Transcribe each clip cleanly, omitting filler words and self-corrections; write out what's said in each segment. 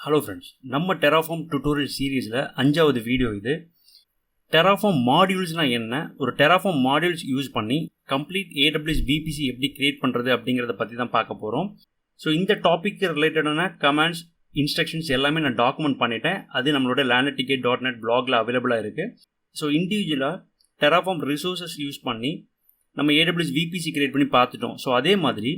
Hello friends, நம்ம terraform tutorial சீரீஸில் 5வது வீடியோ இது. டெராஃபார்ம் மாடியூல்ஸ்னால் என்ன, ஒரு டெராஃபார்ம் மாடியூல்ஸ் யூஸ் பண்ணி கம்ப்ளீட் AWS VPC எப்படி கிரியேட் பண்ணுறது அப்படிங்கிறத பற்றி தான் பார்க்க போகிறோம். ஸோ இந்த டாப்பிக்கு ரிலேட்டடான கமெண்ட்ஸ், இன்ஸ்ட்ரக்ஷன்ஸ் எல்லாமே நான் டாக்குமெண்ட் பண்ணிட்டேன். அது நம்மளோட laneticket.net பிளாகில் அவைலபிளாக இருக்குது. ஸோ இண்டிவிஜுவலாக டெராஃபார்ம் ரிசோர்ஸஸ் யூஸ் பண்ணி நம்ம AWS VPC கிரியேட் பண்ணி பார்த்துட்டோம். ஸோ அதே மாதிரி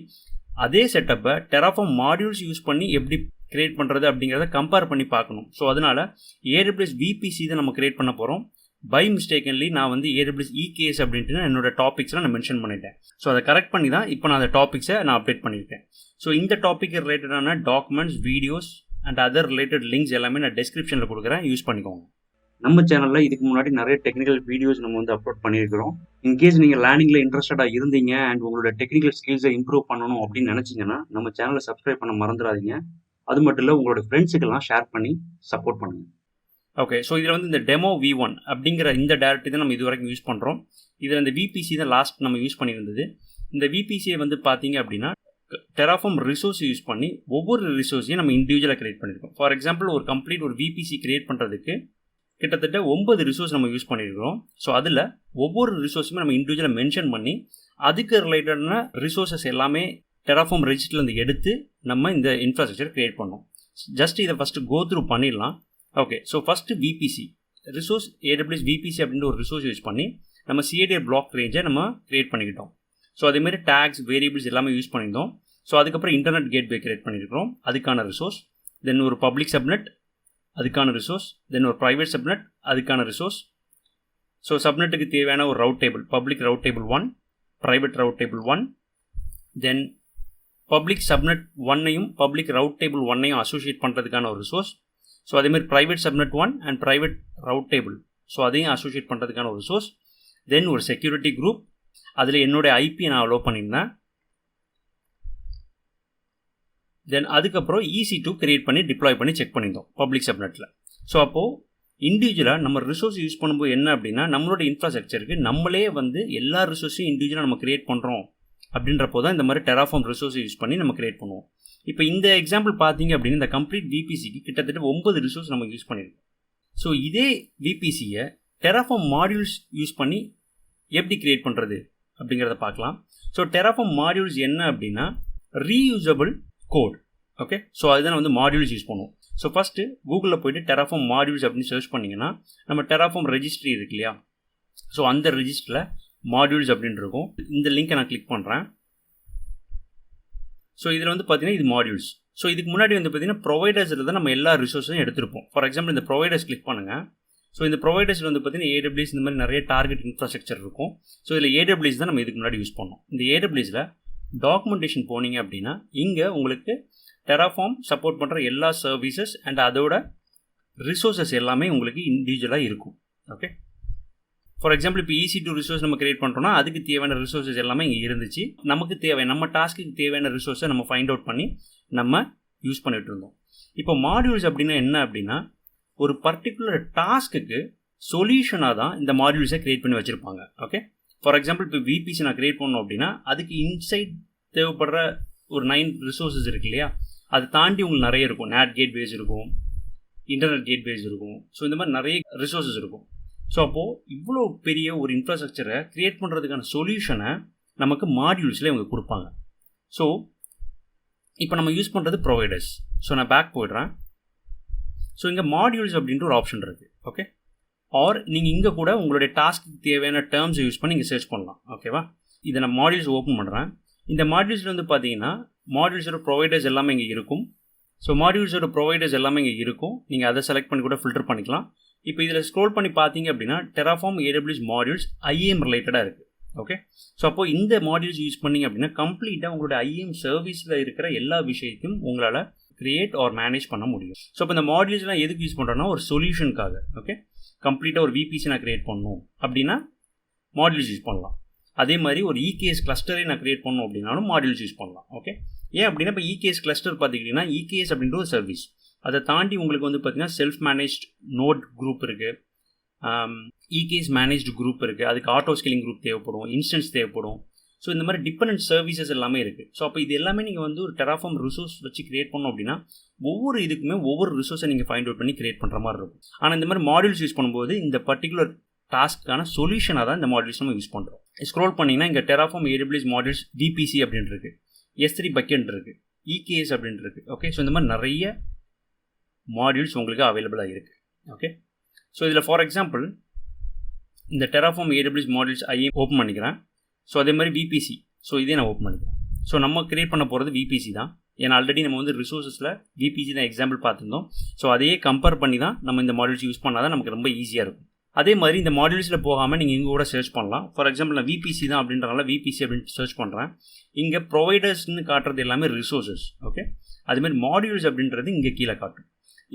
அதே செட்டப்பை டெராஃபார்ம் மாடியூல்ஸ் யூஸ் பண்ணி எப்படி கிரியேட் பண்ணுறது அப்படிங்கிறத கம்பேர் பண்ணி பார்க்கணும். ஸோ அதனால் AWS VPC தான் நம்ம கிரியேட் பண்ண போகிறோம். பை மிஸ்டேக்கன்லி நான் வந்து AWS EKS அப்படின்ட்டு என்னோட டாபிக்ஸ்லாம் நான் மென்ஷன் பண்ணிட்டேன். ஸோ அதை கரெக்ட் பண்ணி தான் இப்போ நான் அந்த டாபிக்ஸை நான் அப்டேட் பண்ணியிருக்கேன். ஸோ இந்த டாபிக் ரிலேட்டடான documents, videos and other related links எல்லாமே நான் டிஸ்கிரிப்ஷனில் கொடுக்குறேன், யூஸ் பண்ணிக்கோங்க. நம்ம சேனலில் இதுக்கு முன்னாடி நிறைய டெக்னிக்கல் வீடியோஸ் நம்ம வந்து அப்லோட் பண்ணியிருக்கிறோம். இன்கேஸ் நீங்கள் லேர்னிங்கில் இன்ட்ரெஸ்டடாக இருந்தீங்க அண்ட் உங்களோட டெக்னிக்கல் ஸ்கில்ஸை இம்ப்ரூவ் பண்ணணும் அப்படின்னு நினச்சிங்கன்னா நம்ம சேனலை சப்ஸ்கிரைப் பண்ண மறந்துடாதீங்க. அது மட்டும் இல்லை, உங்களோட ஃப்ரெண்ட்ஸுக்கெல்லாம் ஷேர் பண்ணி சப்போர்ட் பண்ணுங்கள். ஓகே, ஸோ இதில் வந்து இந்த டெமோ V1 அப்படிங்கிற இந்த டேரக்டரி தான் நம்ம இது வரைக்கும் யூஸ் பண்ணுறோம். இதில் இந்த VPC தான் லாஸ்ட் நம்ம யூஸ் பண்ணியிருந்தது. இந்த VPCயை வந்து பார்த்தீங்க அப்படின்னா டெராஃபார்ம் ரிசோர்ஸ் யூஸ் பண்ணி ஒவ்வொரு ரிசோர்ஸையும் நம்ம இண்டிவிஜுவலாக கிரியேட் பண்ணியிருக்கோம். ஃபார் எக்ஸாம்பிள், ஒரு கம்ப்ளீட் ஒரு VPC கிரியேட் பண்ணுறதுக்கு கிட்டத்தட்ட 9 ரிசோர்ஸ் நம்ம யூஸ் பண்ணியிருக்கிறோம். ஸோ அதில் ஒவ்வொரு ரிசோர்ஸுமே நம்ம இண்டிவிஜுவலாக மென்ஷன் பண்ணி அதுக்கு ரிலேட்டடான ரிசோர்ஸஸ் எல்லாமே டெராஃபார்ம் ரெஜிஸ்டர்லேருந்து எடுத்து நம்ம இந்த இன்ஃப்ராஸ்ட்ரக்சர் கிரியேட் பண்ணோம். ஜஸ்ட் இதை ஃபஸ்ட்டு கோ த்ரூ பண்ணிடலாம். Okay, so first VPC resource, AWS VPC அப்படின்ற ஒரு ரிசோர்ஸ் யூஸ் பண்ணி நம்ம CADR பிளாக் ரேஞ்சை நம்ம கிரியேட் பண்ணிக்கிட்டோம். ஸோ அதேமாதிரி டேக்ஸ், வேரியபிள்ஸ் எல்லாமே யூஸ் பண்ணியிருந்தோம். ஸோ அதுக்கப்புறம் இன்டர்நெட் கேட்வே கிரியேட் பண்ணியிருக்கிறோம், அதுக்கான ரிசோர்ஸ். தென் ஒரு பப்ளிக் சப்நெட், அதுக்கான ரிசோர்ஸ். தென் ஒரு ப்ரைவேட் சப்நெட், அதுக்கான ரிசோர்ஸ். ஸோ சப்நெட்டுக்கு தேவையான ஒரு route table, public route table 1, private route table 1. Then public subnet 1ஐயும் பப்ளிக் ரவுட் டேபிள் 1ஐயும் அசோசியேட் பண்ணுறதுக்கான ஒரு ரிசோர்ஸ். ஸோ அதேமாதிரி private subnet 1 and private route table, so அதையும் அசோசியேட் பண்ணுறதுக்கான ஒரு ரிசோர்ஸ். தென் ஒரு செக்யூரிட்டி குரூப், அதில் என்னோடய IP நான் அலோவ் பண்ணியிருந்தேன். தென் அதுக்கப்புறம் EC2 கிரியேட் பண்ணி டிப்ளாய் பண்ணி செக் பண்ணியிருந்தோம் பப்ளிக் சப்நெட்டில். ஸோ அப்போது இண்டிவிஜுவலாக நம்ம ரிசோர்ஸ் யூஸ் பண்ணும்போது என்ன அப்படின்னா, நம்மளோட இன்ஃப்ராஸ்ட்ரக்சருக்கு நம்மளே வந்து எல்லா ரிசோர்ஸையும் இண்டிவிஜுவலாக நம்ம கிரியேட் பண்ணுறோம் அப்படின்றப்போ தான் இந்த மாதிரி டெராஃபார்ம் ரிசோர்ஸை யூஸ் பண்ணி நம்ம கிரியேட் பண்ணுவோம். இப்போ இந்த எக்ஸாம்பிள் பார்த்தீங்க அப்படின்னு இந்த கம்ப்ளீட் VPCக்கு கிட்டத்தட்ட 9 ரிசோர்ஸ் நம்ம யூஸ் பண்ணியிருக்கோம். ஸோ இதே VPCயை டெராஃபார்ம் மாடியூல்ஸ் யூஸ் பண்ணி எப்படி கிரியேட் பண்ணுறது அப்படிங்கிறத பார்க்கலாம். ஸோ டெராஃபார்ம் மாடியூல்ஸ் என்ன அப்படின்னா ரீயூசபிள் கோட். ஓகே, ஸோ அதுதான் வந்து மாடியூல்ஸ் யூஸ் பண்ணுவோம். ஸோ ஃபஸ்ட்டு கூகுளில் போய்ட்டு டெராஃபார்ம் மாடியூல்ஸ் அப்படின்னு சர்ச் பண்ணிங்கன்னா நம்ம டெராஃபார்ம் ரெஜிஸ்ட்ரி இருக்கு இல்லையா, ஸோ அந்த ரெஜிஸ்டரில் மாடியூல்ஸ் அப்படின்னு இருக்கும். இந்த லிங்க்கை நான் கிளிக் பண்ணுறேன். ஸோ இதில் வந்து பார்த்தீங்கன்னா இது மாடியூல்ஸ். ஸோ இதுக்கு முன்னாடி வந்து பார்த்தீங்கன்னா ப்ரொவைடர்ஸில் தான் நம்ம எல்லா ரிசோர்ஸையும் எடுத்திருப்போம். ஃபார் எக்ஸாம்பிள், இந்த ப்ரொவைடர்ஸ் கிளிக் பண்ணுங்கள். ஸோ இந்த ப்ரொவைடர்ஸில் வந்து பார்த்தீங்கன்னா AWS இந்த மாதிரி நிறைய டார்கெட் இன்ஃப்ராஸ்ட்ரக்சர் இருக்கும். ஸோ இதில் AWS தான் நம்ம இதுக்கு முன்னாடி யூஸ் பண்ணோம். இந்த AWSல டாக்குமெண்டேஷன் போனீங்க அப்படின்னா இங்கே உங்களுக்கு டெராஃபார்ம் சப்போர்ட் பண்ணுற எல்லா சர்வீசஸ் அண்ட் அதோட ரிசோர்ஸஸ் எல்லாமே உங்களுக்கு இண்டிவிஜுவலாக இருக்கும். ஓகே, ஃபார் எக்ஸாம்பிள், இப்போ EC2 ரிசோர்ஸ் நம்ம கிரியேட் பண்ணுறோம்னா அதுக்கு தேவையான ரிசோர்ஸஸ் எல்லாமே இங்கே இருந்துச்சு. நமக்கு தேவையான நம்ம டாஸ்க்கு தேவையான ரிசோர்ஸை நம்ம ஃபைண்ட் அவுட் பண்ணி நம்ம யூஸ் பண்ணிகிட்டு இருந்தோம். இப்போ மாடியூல்ஸ் அப்படின்னா என்ன அப்படின்னா, ஒரு பர்டிகுலர் டாஸ்க்குக்கு சொல்யூஷனாக தான் இந்த மாடியூல்ஸை கிரியேட் பண்ணி வச்சுருப்பாங்க. ஓகே, ஃபார் எக்ஸாம்பிள், இப்போ VPC நான் கிரியேட் பண்ணோம் அப்படின்னா அதுக்கு இன்சைட் தேவைப்படுற ஒரு 9 ரிசோர்ஸஸ் இருக்கு இல்லையா, அதை தாண்டி உங்களுக்கு நிறைய இருக்கும். NAT கேட்வேஸ் இருக்கும், இன்டர்நெட் கேட்வேஸ் இருக்கும். ஸோ இந்த மாதிரி நிறைய ரிசோர்ஸஸ் இருக்கும். ஸோ அப்போது இவ்வளோ பெரிய ஒரு இன்ஃப்ராஸ்ட்ரக்சரை க்ரியேட் பண்ணுறதுக்கான சொல்யூஷனை நமக்கு மாடியூல்ஸில் இவங்க கொடுப்பாங்க. ஸோ இப்போ நம்ம யூஸ் பண்ணுறது ப்ரொவைடர்ஸ். ஸோ நான் பேக் போய்ட்றேன். ஸோ இங்கே மாடியூல்ஸ் அப்படின்ற ஒரு ஆப்ஷன் இருக்குது. ஓகே, ஆர் நீங்கள் இங்கே கூட உங்களுடைய டாஸ்க்கு தேவையான டேர்ம்ஸை யூஸ் பண்ணி இங்கே சர்ச் பண்ணலாம். ஓகேவா, இதை நான் மாடியூல்ஸ் ஓப்பன் பண்ணுறேன். இந்த மாடியூல்ஸில் வந்து பார்த்தீங்கன்னா மாடியூல்ஸோட ப்ரொவைடர்ஸ் எல்லாமே இங்கே இருக்கும். ஸோ மாடியூல்ஸோட ப்ரொவைடர்ஸ் எல்லாமே இங்கே இருக்கும். நீங்கள் அதை செலக்ட் பண்ணி கூட ஃபில்டர் பண்ணிக்கலாம். இப்போ இதில் ஸ்க்ரோல் பண்ணி பார்த்தீங்க அப்படின்னா டெராஃபார்ம் AWS மாடியூல்ஸ் IAM ரிலேட்டடாக இருக்குது. ஓகே, ஸோ அப்போது இந்த மாடியூல்ஸ் யூஸ் பண்ணிங்க அப்படின்னா கம்ப்ளீட்டாக உங்களோட IAM சர்வீஸில் இருக்கிற எல்லா விஷயத்தையும் உங்களால் கிரியேட் ஆர் மேனேஜ் பண்ண முடியும். ஸோ இப்போ இந்த மாடியூல்ஸ்லாம் எதுக்கு யூஸ் பண்ணுறோன்னா ஒரு சொல்யூஷனுக்காக. ஓகே, கம்ப்ளீட்டாக ஒரு VPC நான் கிரியேட் பண்ணணும் அப்படின்னா மாடியூல்ஸ் யூஸ் பண்ணலாம். அதே மாதிரி ஒரு EKS கிளஸ்டரை நான் கிரியேட் பண்ணணும் அப்படின்னாலும் மாடியூல்ஸ் யூஸ் பண்ணலாம். ஓகே, ஏன் அப்படின்னா இப்போ EKS கிளஸ்டர் பார்த்துக்கிட்டிங்கன்னா EKS அப்படின்ற ஒரு சர்வீஸ். அதை தாண்டி உங்களுக்கு வந்து பார்த்தீங்கன்னா செல்ஃப் மேனேஜ்ட் நோட் குரூப் இருக்குது, EKS மேனேஜ்டு குரூப் இருக்குது, அதுக்கு ஆட்டோ ஸ்கேலிங் குரூப் தேவைப்படும், இன்ஸ்டன்ஸ் தேவைப்படும். ஸோ இந்த மாதிரி டிபெண்டன்ட் சர்வீசஸ் எல்லாமே இருக்குது. ஸோ அப்போ இது எல்லாமே நீங்கள் வந்து ஒரு டெராஃபார்ம் ரிசோர்ஸ் வச்சு கிரியேட் பண்ணோம் அப்படின்னா ஒவ்வொரு இதுக்குமே ஒவ்வொரு ரிசோர்ஸை நீங்கள் ஃபைண்ட் அவுட் பண்ணி கிரியேட் பண்ணுற மாதிரி இருக்கும். ஆனால் இந்த மாதிரி மாடியூல்ஸ் யூஸ் பண்ணும்போது இந்த பர்டிகுலர் டாஸ்க்கான சொல்யூஷனாக தான் இந்த மாடியூல்ஸ் நம்ம யூஸ் பண்ணுறோம். ஸ்க்ரோல் பண்ணிங்கன்னா இங்கே டெராஃபார்ம் AWS மாடியூல்ஸ் VPC அப்படின்னு இருக்குது, S3 பக்கெட் இருக்குது, EKS அப்படின்னு இருக்குது. ஓகே, ஸோ இந்த மாதிரி நிறைய மாடியூல்ஸ் உங்களுக்கு அவைலபிளாக இருக்குது. ஓகே, ஸோ இதில் ஃபார் எக்ஸாம்பிள் இந்த டெராஃபார்ம் AWS மாடியூல்ஸ் ஓப்பன் பண்ணிக்கிறேன். ஸோ அதே மாதிரி VPC, ஸோ இதே நான் ஓப்பன் பண்ணிக்கிறேன். ஸோ நம்ம கிரியேட் பண்ண போகிறது VPC தான். ஏன்னா ஆல்ரெடி நம்ம வந்து ரிசோர்ஸஸில் VPC தான் எக்ஸாம்பிள் பார்த்துருந்தோம். ஸோ அதையே கம்பேர் பண்ணி தான் நம்ம இந்த மாடியூல்ஸ் யூஸ் பண்ணால் தான் நமக்கு ரொம்ப ஈஸியாக இருக்கும். அதே மாதிரி இந்த மாடியூல்ஸில் போகாமல் நீங்கள் இங்கே கூட சர்ச் பண்ணலாம். ஃபார் எக்ஸாம்பிள் நான் VPC தான் அப்படின்றனால VPC அப்படின்னு சர்ச் பண்ணுறேன். இங்கே ப்ரொவைடர்ஸ்னு காட்டுறது எல்லாமே ரிசோர்ஸஸ். ஓகே, அதுமாதிரி மாடியூல்ஸ் அப்படின்றது இங்கே கீழே காட்டும்.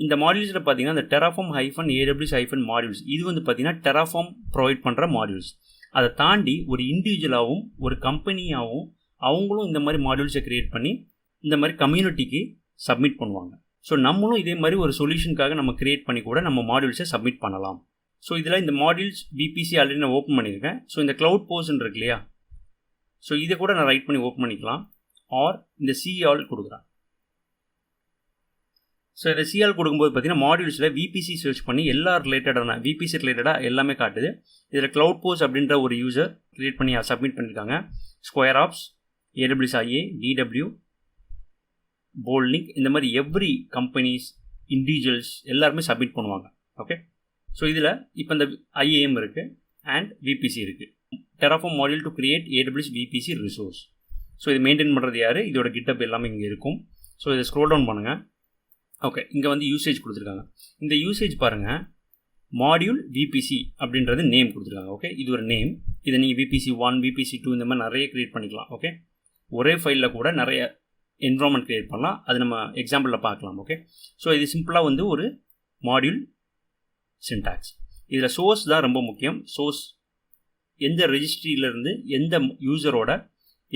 இந்த மாடியூல்ஸில் பார்த்தீங்கன்னா இந்த டெராஃபார்ம் -AWS மாடியூல்ஸ் இது வந்து பார்த்தீங்கன்னா டெராஃபார்ம் ப்ரொவைட் பண்ணுற மாடியூல்ஸ். அதை தாண்டி ஒரு இண்டிவிஜுவலாகவும் ஒரு கம்பெனியாகவும் அவங்களும் இந்த மாதிரி மாடியூல்ஸை க்ரியேட் பண்ணி இந்த மாதிரி கம்யூனிட்டிக்கு சப்மிட் பண்ணுவாங்க. ஸோ நம்மளும் இதே மாதிரி ஒரு சொல்யூஷனுக்காக நம்ம க்ரியேட் பண்ணி கூட நம்ம மாடியூல்ஸை சப்மிட் பண்ணலாம். ஸோ இதில் இந்த மாடியூல்ஸ் VPC ஆல்ரெடி நான் ஓப்பன் பண்ணியிருக்கேன். ஸோ இந்த க்ளவுட் போர்ஷன் இருக்கு இல்லையா, ஸோ இதை கூட நான் ரைட் பண்ணி ஓப்பன் பண்ணிக்கலாம். ஆர் இந்த CALL கொடுக்குறேன். ஸோ இதை CALL கொடுக்கும்போது பார்த்தீங்கன்னா மாடியூல்ஸில் VPC சர்ச் பண்ணி எல்லா ரிலேட்டடான VPC ரிலேட்டடாக எல்லாமே காட்டுது. இதில் க்ளவுட் போஸ்ட் அப்படின்ற ஒரு யூசர் க்ரியேட் பண்ணி சப்மிட் பண்ணியிருக்காங்க. Square apps, AWS IA, DW, போல்னிக், இந்த மாதிரி எவ்ரி கம்பெனிஸ் இண்டிவிஜுவல்ஸ் எல்லாருமே சப்மிட் பண்ணுவாங்க. ஓகே, ஸோ இதில் இப்போ இந்த IAM இருக்குது அண்ட் VPC இருக்குது. Terraform module to create AWS VPC resource. So இது மெயின்டைன் பண்ணுறது யார், இதோட GitHub எல்லாமே இங்கே இருக்கும். ஸோ இதை ஸ்க்ரோல் டவுன் பண்ணுங்கள். ஓகே, இங்கே வந்து யூசேஜ் கொடுத்துருக்காங்க. இந்த யூசேஜ் பாருங்கள், மாடியூல் VPC அப்படின்றது நேம் கொடுத்துருக்காங்க. ஓகே, இது ஒரு நேம். இதை நீங்கள் VPC 1, VPC 2 இந்த மாதிரி நிறைய க்ரியேட் பண்ணிக்கலாம். ஓகே, ஒரே ஃபைலில் கூட நிறைய என்விரான்மெண்ட் க்ரியேட் பண்ணலாம். அது நம்ம எக்ஸாம்பிளில் பார்க்கலாம். ஓகே, ஸோ இது சிம்பிளாக வந்து ஒரு மாடியூல் சின்டாக்ஸ். இதில் சோர்ஸ் தான் ரொம்ப முக்கியம். சோர்ஸ் எந்த ரெஜிஸ்ட்ரியிலேருந்து எந்த யூசரோட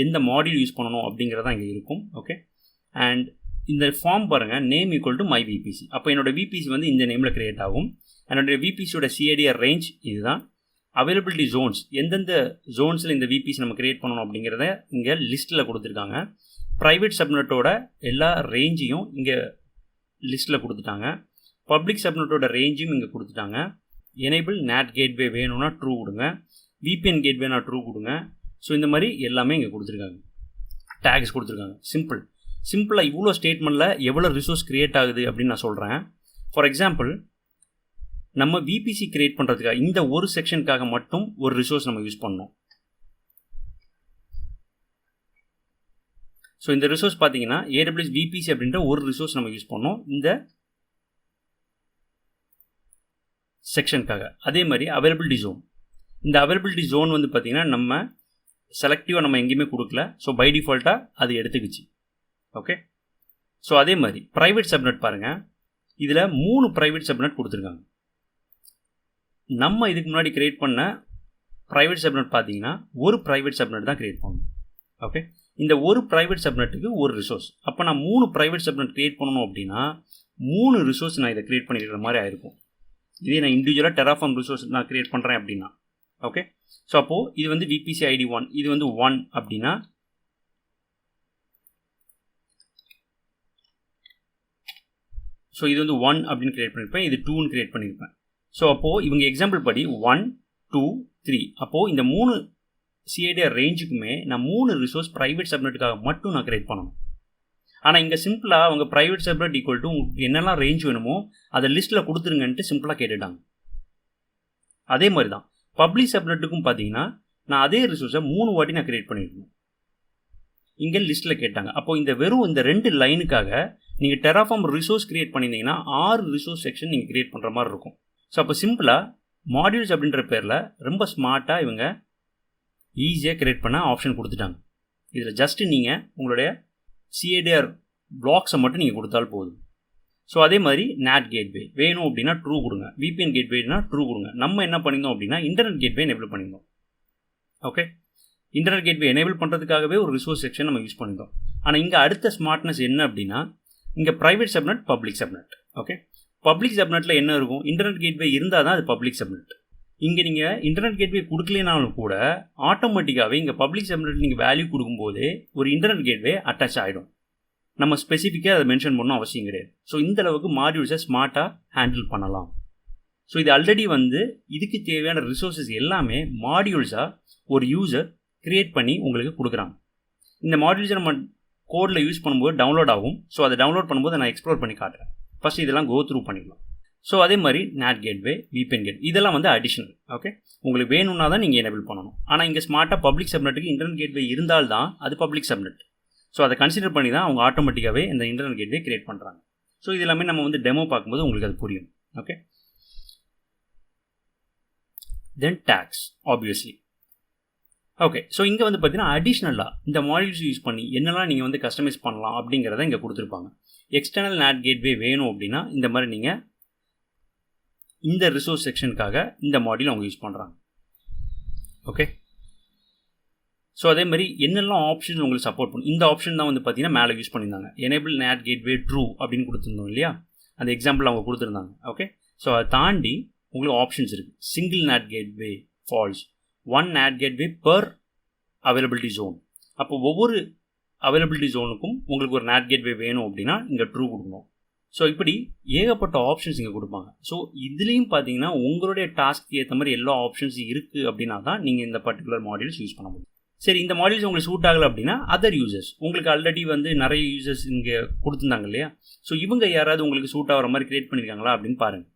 எந்த மாடியூல் யூஸ் பண்ணணும் அப்படிங்கிறதான் இங்கே இருக்கும். ஓகே, அண்ட் இந்த ஃபார்ம் பாருங்கள், name equal to my VPC. அப்போ என்னோட VPC வந்து இந்த நேமில் க்ரியேட் ஆகும். என்னோடய VPCயோட CIDR ரேஞ்ச் இதுதான். அவைலபிலிட்டி ஜோன்ஸ், எந்தெந்த ஜோன்ஸில் இந்த VPC நம்ம க்ரியேட் பண்ணணும் அப்படிங்கிறத இங்கே லிஸ்ட்டில் கொடுத்துருக்காங்க. ப்ரைவேட் சப்நெட்டோட எல்லா ரேஞ்சையும் இங்கே லிஸ்ட்டில் கொடுத்துட்டாங்க. பப்ளிக் சப்நெட்டோட ரேஞ்சும் இங்கே கொடுத்துட்டாங்க. எனேபிள் NAT கேட்வே வேணும்னா ட்ரூ கொடுங்க, VPN கேட்வேனா ட்ரூ கொடுங்க. ஸோ இந்த மாதிரி எல்லாமே இங்கே கொடுத்துருக்காங்க. டேக்ஸ் கொடுத்துருக்காங்க. சிம்பிளாக இவ்வளோ ஸ்டேட்மெண்ட்டில் எவ்வளோ ரிசோர்ஸ் க்ரியேட் ஆகுது அப்படின்னு நான் சொல்கிறேன். ஃபார் எக்ஸாம்பிள் நம்ம VPC க்ரியேட் பண்ணுறதுக்காக இந்த ஒரு செக்ஷனுக்காக மட்டும் ஒரு ரிசோர்ஸ் நம்ம யூஸ் பண்ணோம். ஸோ இந்த ரிசோர்ஸ் பார்த்தீங்கன்னா AWS VPC அப்படின்ற ஒரு ரிசோர்ஸ் நம்ம யூஸ் பண்ணோம் இந்த செக்ஷனுக்காக. அதே மாதிரி அவைலபிலிட்டி ஜோன், இந்த அவைலபிலிட்டி ஜோன் வந்து பார்த்திங்கன்னா நம்ம செலக்டிவாக நம்ம எங்கேயுமே கொடுக்கல. ஸோ பை டிஃபால்ட்டாக அது எடுத்துக்கிச்சு. ஓகே, ஸோ அதே மாதிரி ப்ரைவேட் சப்நெட் பாருங்கள், இதில் 3 ப்ரைவேட் சப்நெட் கொடுத்துருக்காங்க. நம்ம இதுக்கு முன்னாடி க்ரியேட் பண்ண ப்ரைவேட் சப்நெட் பார்த்தீங்கன்னா ஒரு ப்ரைவேட் சப்நெட் தான் க்ரியேட் பண்ணணும். ஓகே, இந்த ஒரு ப்ரைவேட் சப்நெட்டுக்கு ஒரு ரிசோர்ஸ். அப்போ நான் 3 ப்ரைவேட் சப்நெட் க்ரியேட் பண்ணணும் அப்படின்னா 3 ரிசோர்ஸ் நான் இதை க்ரியேட் பண்ணிக்கிற மாதிரி ஆயிருக்கும். இதே நான் இண்டிவிஜுவலாக டெராஃபார்ம் ரிசோர்ஸ் நான் க்ரியேட் பண்ணுறேன் அப்படின்னா. ஓகே, ஸோ அப்போது இது வந்து VPC ID 1, இது வந்து 1 அப்படின்னா ஸோ இது வந்து 1 அப்படின்னு க்ரியேட் பண்ணியிருப்பேன், இது 2ன்னு க்ரியேட் பண்ணியிருப்பேன். ஸோ அப்போது இவங்க எக்ஸாம்பிள் படி 1, 2, 3. அப்போது இந்த 3 CIDR ரேஞ்சுக்குமே நான் 3 ரிசோர்ஸ் ப்ரைவேட் சப்நெட்டுக்காக மட்டும் நான் க்ரியேட் பண்ணணும். ஆனால் இங்கே சிம்பிளாக அவங்க ப்ரைவேட் சப்நெட் ஈக்குவல் டு உங்களுக்கு என்னெல்லாம் ரேஞ்ச் வேணுமோ அதை லிஸ்ட்டில் கொடுத்துருங்கன்ட்டு சிம்பிளாக கேட்டுட்டாங்க. அதே மாதிரி தான் பப்ளிக் சப்நெட்டுக்கும் பார்த்தீங்கன்னா நான் அதே ரிசோர்ஸை 3 வாட்டி நான் க்ரியேட் பண்ணியிருக்கணும். இங்கே லிஸ்ட்டில் கேட்டாங்க. அப்போது இந்த வெறும் இந்த 2 லைனுக்காக நீங்கள் டெராஃபார்ம் ரிசோர்ஸ் க்ரியேட் பண்ணியிருந்தீங்கன்னா 6 ரிசோர்ஸ் செக்ஷன் நீங்கள் க்ரியேட் பண்ணுற மாதிரி இருக்கும். ஸோ அப்போ சிம்பிளாக மாடியூல்ஸ் அப்படின்ற பேரில் ரொம்ப ஸ்மார்ட்டாக இவங்க ஈஸியாக க்ரியேட் பண்ண ஆப்ஷன் கொடுத்துட்டாங்க. இதில் ஜஸ்ட்டு நீங்கள் உங்களுடைய CIDR பிளாக்ஸை மட்டும் நீங்கள் கொடுத்தால் போதும். ஸோ அதே மாதிரி NAT கேட்வே வேணும் அப்படின்னா ட்ரூ கொடுங்க, VPN கேட்வேனா ட்ரூ கொடுங்க. நம்ம என்ன பண்ணியிருந்தோம் அப்படின்னா இன்டர்நெட் கேட்வே எனேபிள் பண்ணியிருந்தோம். ஓகே, இன்டர்நெட் கேட்வே எனேபிள் பண்ணுறதுக்காகவே ஒரு ரிசோர்ஸ் செக்ஷன் நம்ம யூஸ் பண்ணியிருந்தோம். ஆனால் இங்கே அடுத்த ஸ்மார்ட்னஸ் என்ன அப்படின்னா இங்கே private subnet, public subnet. Okay, public சப்நெட்டில் என்ன இருக்கும், இன்டர்நெட் கேட்வே இருந்தால் தான் அது பப்ளிக் சப்நெட். இங்கே நீங்கள் இன்டர்நெட் கேட்வே கொடுக்கலனாலும் கூட ஆட்டோமேட்டிக்காகவே இங்கே பப்ளிக் சப்நெட் நீங்கள் வேல்யூ கொடுக்கும்போது ஒரு இன்டர்நெட் கேட்வே அட்டாச் ஆகிடும். நம்ம ஸ்பெசிஃபிக்காக அதை மென்ஷன் பண்ணணும் அவசியம் கிடையாது. ஸோ இந்த அளவுக்கு மாடியூல்ஸை ஸ்மார்ட்டாக ஹேண்டில் பண்ணலாம். ஸோ இது ஆல்ரெடி வந்து இதுக்கு தேவையான ரிசோர்ஸஸ் எல்லாமே மாடியூல்ஸாக ஒரு யூசர் க்ரியேட் பண்ணி உங்களுக்கு கொடுக்குறாங்க. இந்த மாடியூல்ஸை நம்ம கோடில் யூஸ் பண்ணும்போது டவுன்லோட் ஆகும். ஸோ அதை டவுன்லோட் பண்ணும்போது நான் எக்ஸ்ப்ளோர் பண்ணி காட்டுறேன். ஃபஸ்ட் இதெல்லாம் கோ த்ரூ பண்ணிடலாம். ஸோ அதே மாதிரி NAT கேட்வே, VPN கேட் இதெல்லாம் வந்து அடிஷனல். ஓகே, உங்களுக்கு வேணும்னா தான் நீங்கள் எனேபிள் பண்ணணும். ஆனால் இங்கே ஸ்மார்ட்டாக பப்ளிக் சப்நெட்டுக்கு இன்டர்நெட் கேட்வே இருந்தால் தான் அது பப்ளிக் சப்நெட். ஸோ அதை கன்சிடர் பண்ணி தான் அவங்க ஆட்டோமேட்டிக்காகவே இந்த இன்டர்நெட் கேட்வே கிரியேட் பண்ணுறாங்க. ஸோ இது எல்லாமே நம்ம வந்து டெமோ பார்க்கும்போது உங்களுக்கு அது புரியும். ஓகே, தென் டேக்ஸ் ஆப்வியஸ்லி. ஓகே, ஸோ இங்கே வந்து பார்த்தீங்கன்னா அடிஷ்னலாக இந்த மாடியூல்ஸ் யூஸ் பண்ணி என்னெல்லாம் நீங்கள் வந்து கஸ்டமைஸ் பண்ணலாம் அப்படிங்கிறத இங்கே கொடுத்துருப்பாங்க. எக்ஸ்டர்னல் NAT கேட்வே வேணும் அப்படின்னா இந்த மாதிரி நீங்கள் இந்த ரிசோர்ஸ் செக்ஷனுக்காக இந்த மாடியூல் அவங்க யூஸ் பண்ணுறாங்க. ஓகே, ஸோ அதே மாதிரி என்னெல்லாம் ஆப்ஷன்ஸ் உங்களுக்கு சப்போர்ட் பண்ணும் இந்த ஆப்ஷன் தான் வந்து பார்த்தீங்கன்னா மேலே யூஸ் பண்ணியிருந்தாங்க. எனேபிள் NAT கேட்வே ட்ரூ அப்படின்னு கொடுத்துருந்தோம் இல்லையா, அந்த எக்ஸாம்பிள் அவங்க கொடுத்துருந்தாங்க. ஓகே, ஸோ அதை தாண்டி உங்களுக்கு ஆப்ஷன்ஸ் இருக்குது. Single NAT gateway falls, 1 NAT gateway per availability zone. அப்போ ஒவ்வொரு அவைலபிலிட்டி ஜோனுக்கும் உங்களுக்கு ஒரு NAT கேட்வே வேணும் அப்படின்னா இங்கே ட்ரூ கொடுக்கணும். ஸோ இப்படி ஏகப்பட்ட ஆப்ஷன்ஸ் இங்கே கொடுப்பாங்க. ஸோ இதுலேயும் பார்த்தீங்கன்னா உங்களுடைய டாஸ்க்கு ஏற்ற மாதிரி எல்லா ஆப்ஷன்ஸ் இருக்குது அப்படின்னா தான் நீங்கள் இந்த பர்டிகுலர் மாடியூல்ஸ் யூஸ் பண்ண முடியும். சரி, இந்த மாடியூல்ஸ் உங்களுக்கு சூட் ஆகலை அப்படின்னா அதர் யூசர்ஸ், உங்களுக்கு ஆல்ரெடி வந்து நிறைய யூசர்ஸ் இங்கே கொடுத்துருந்தாங்க இல்லையா, ஸோ இவங்க யாராவது உங்களுக்கு சூட் ஆகிற மாதிரி கிரியேட் பண்ணியிருக்காங்களா அப்படின்னு பாருங்கள்.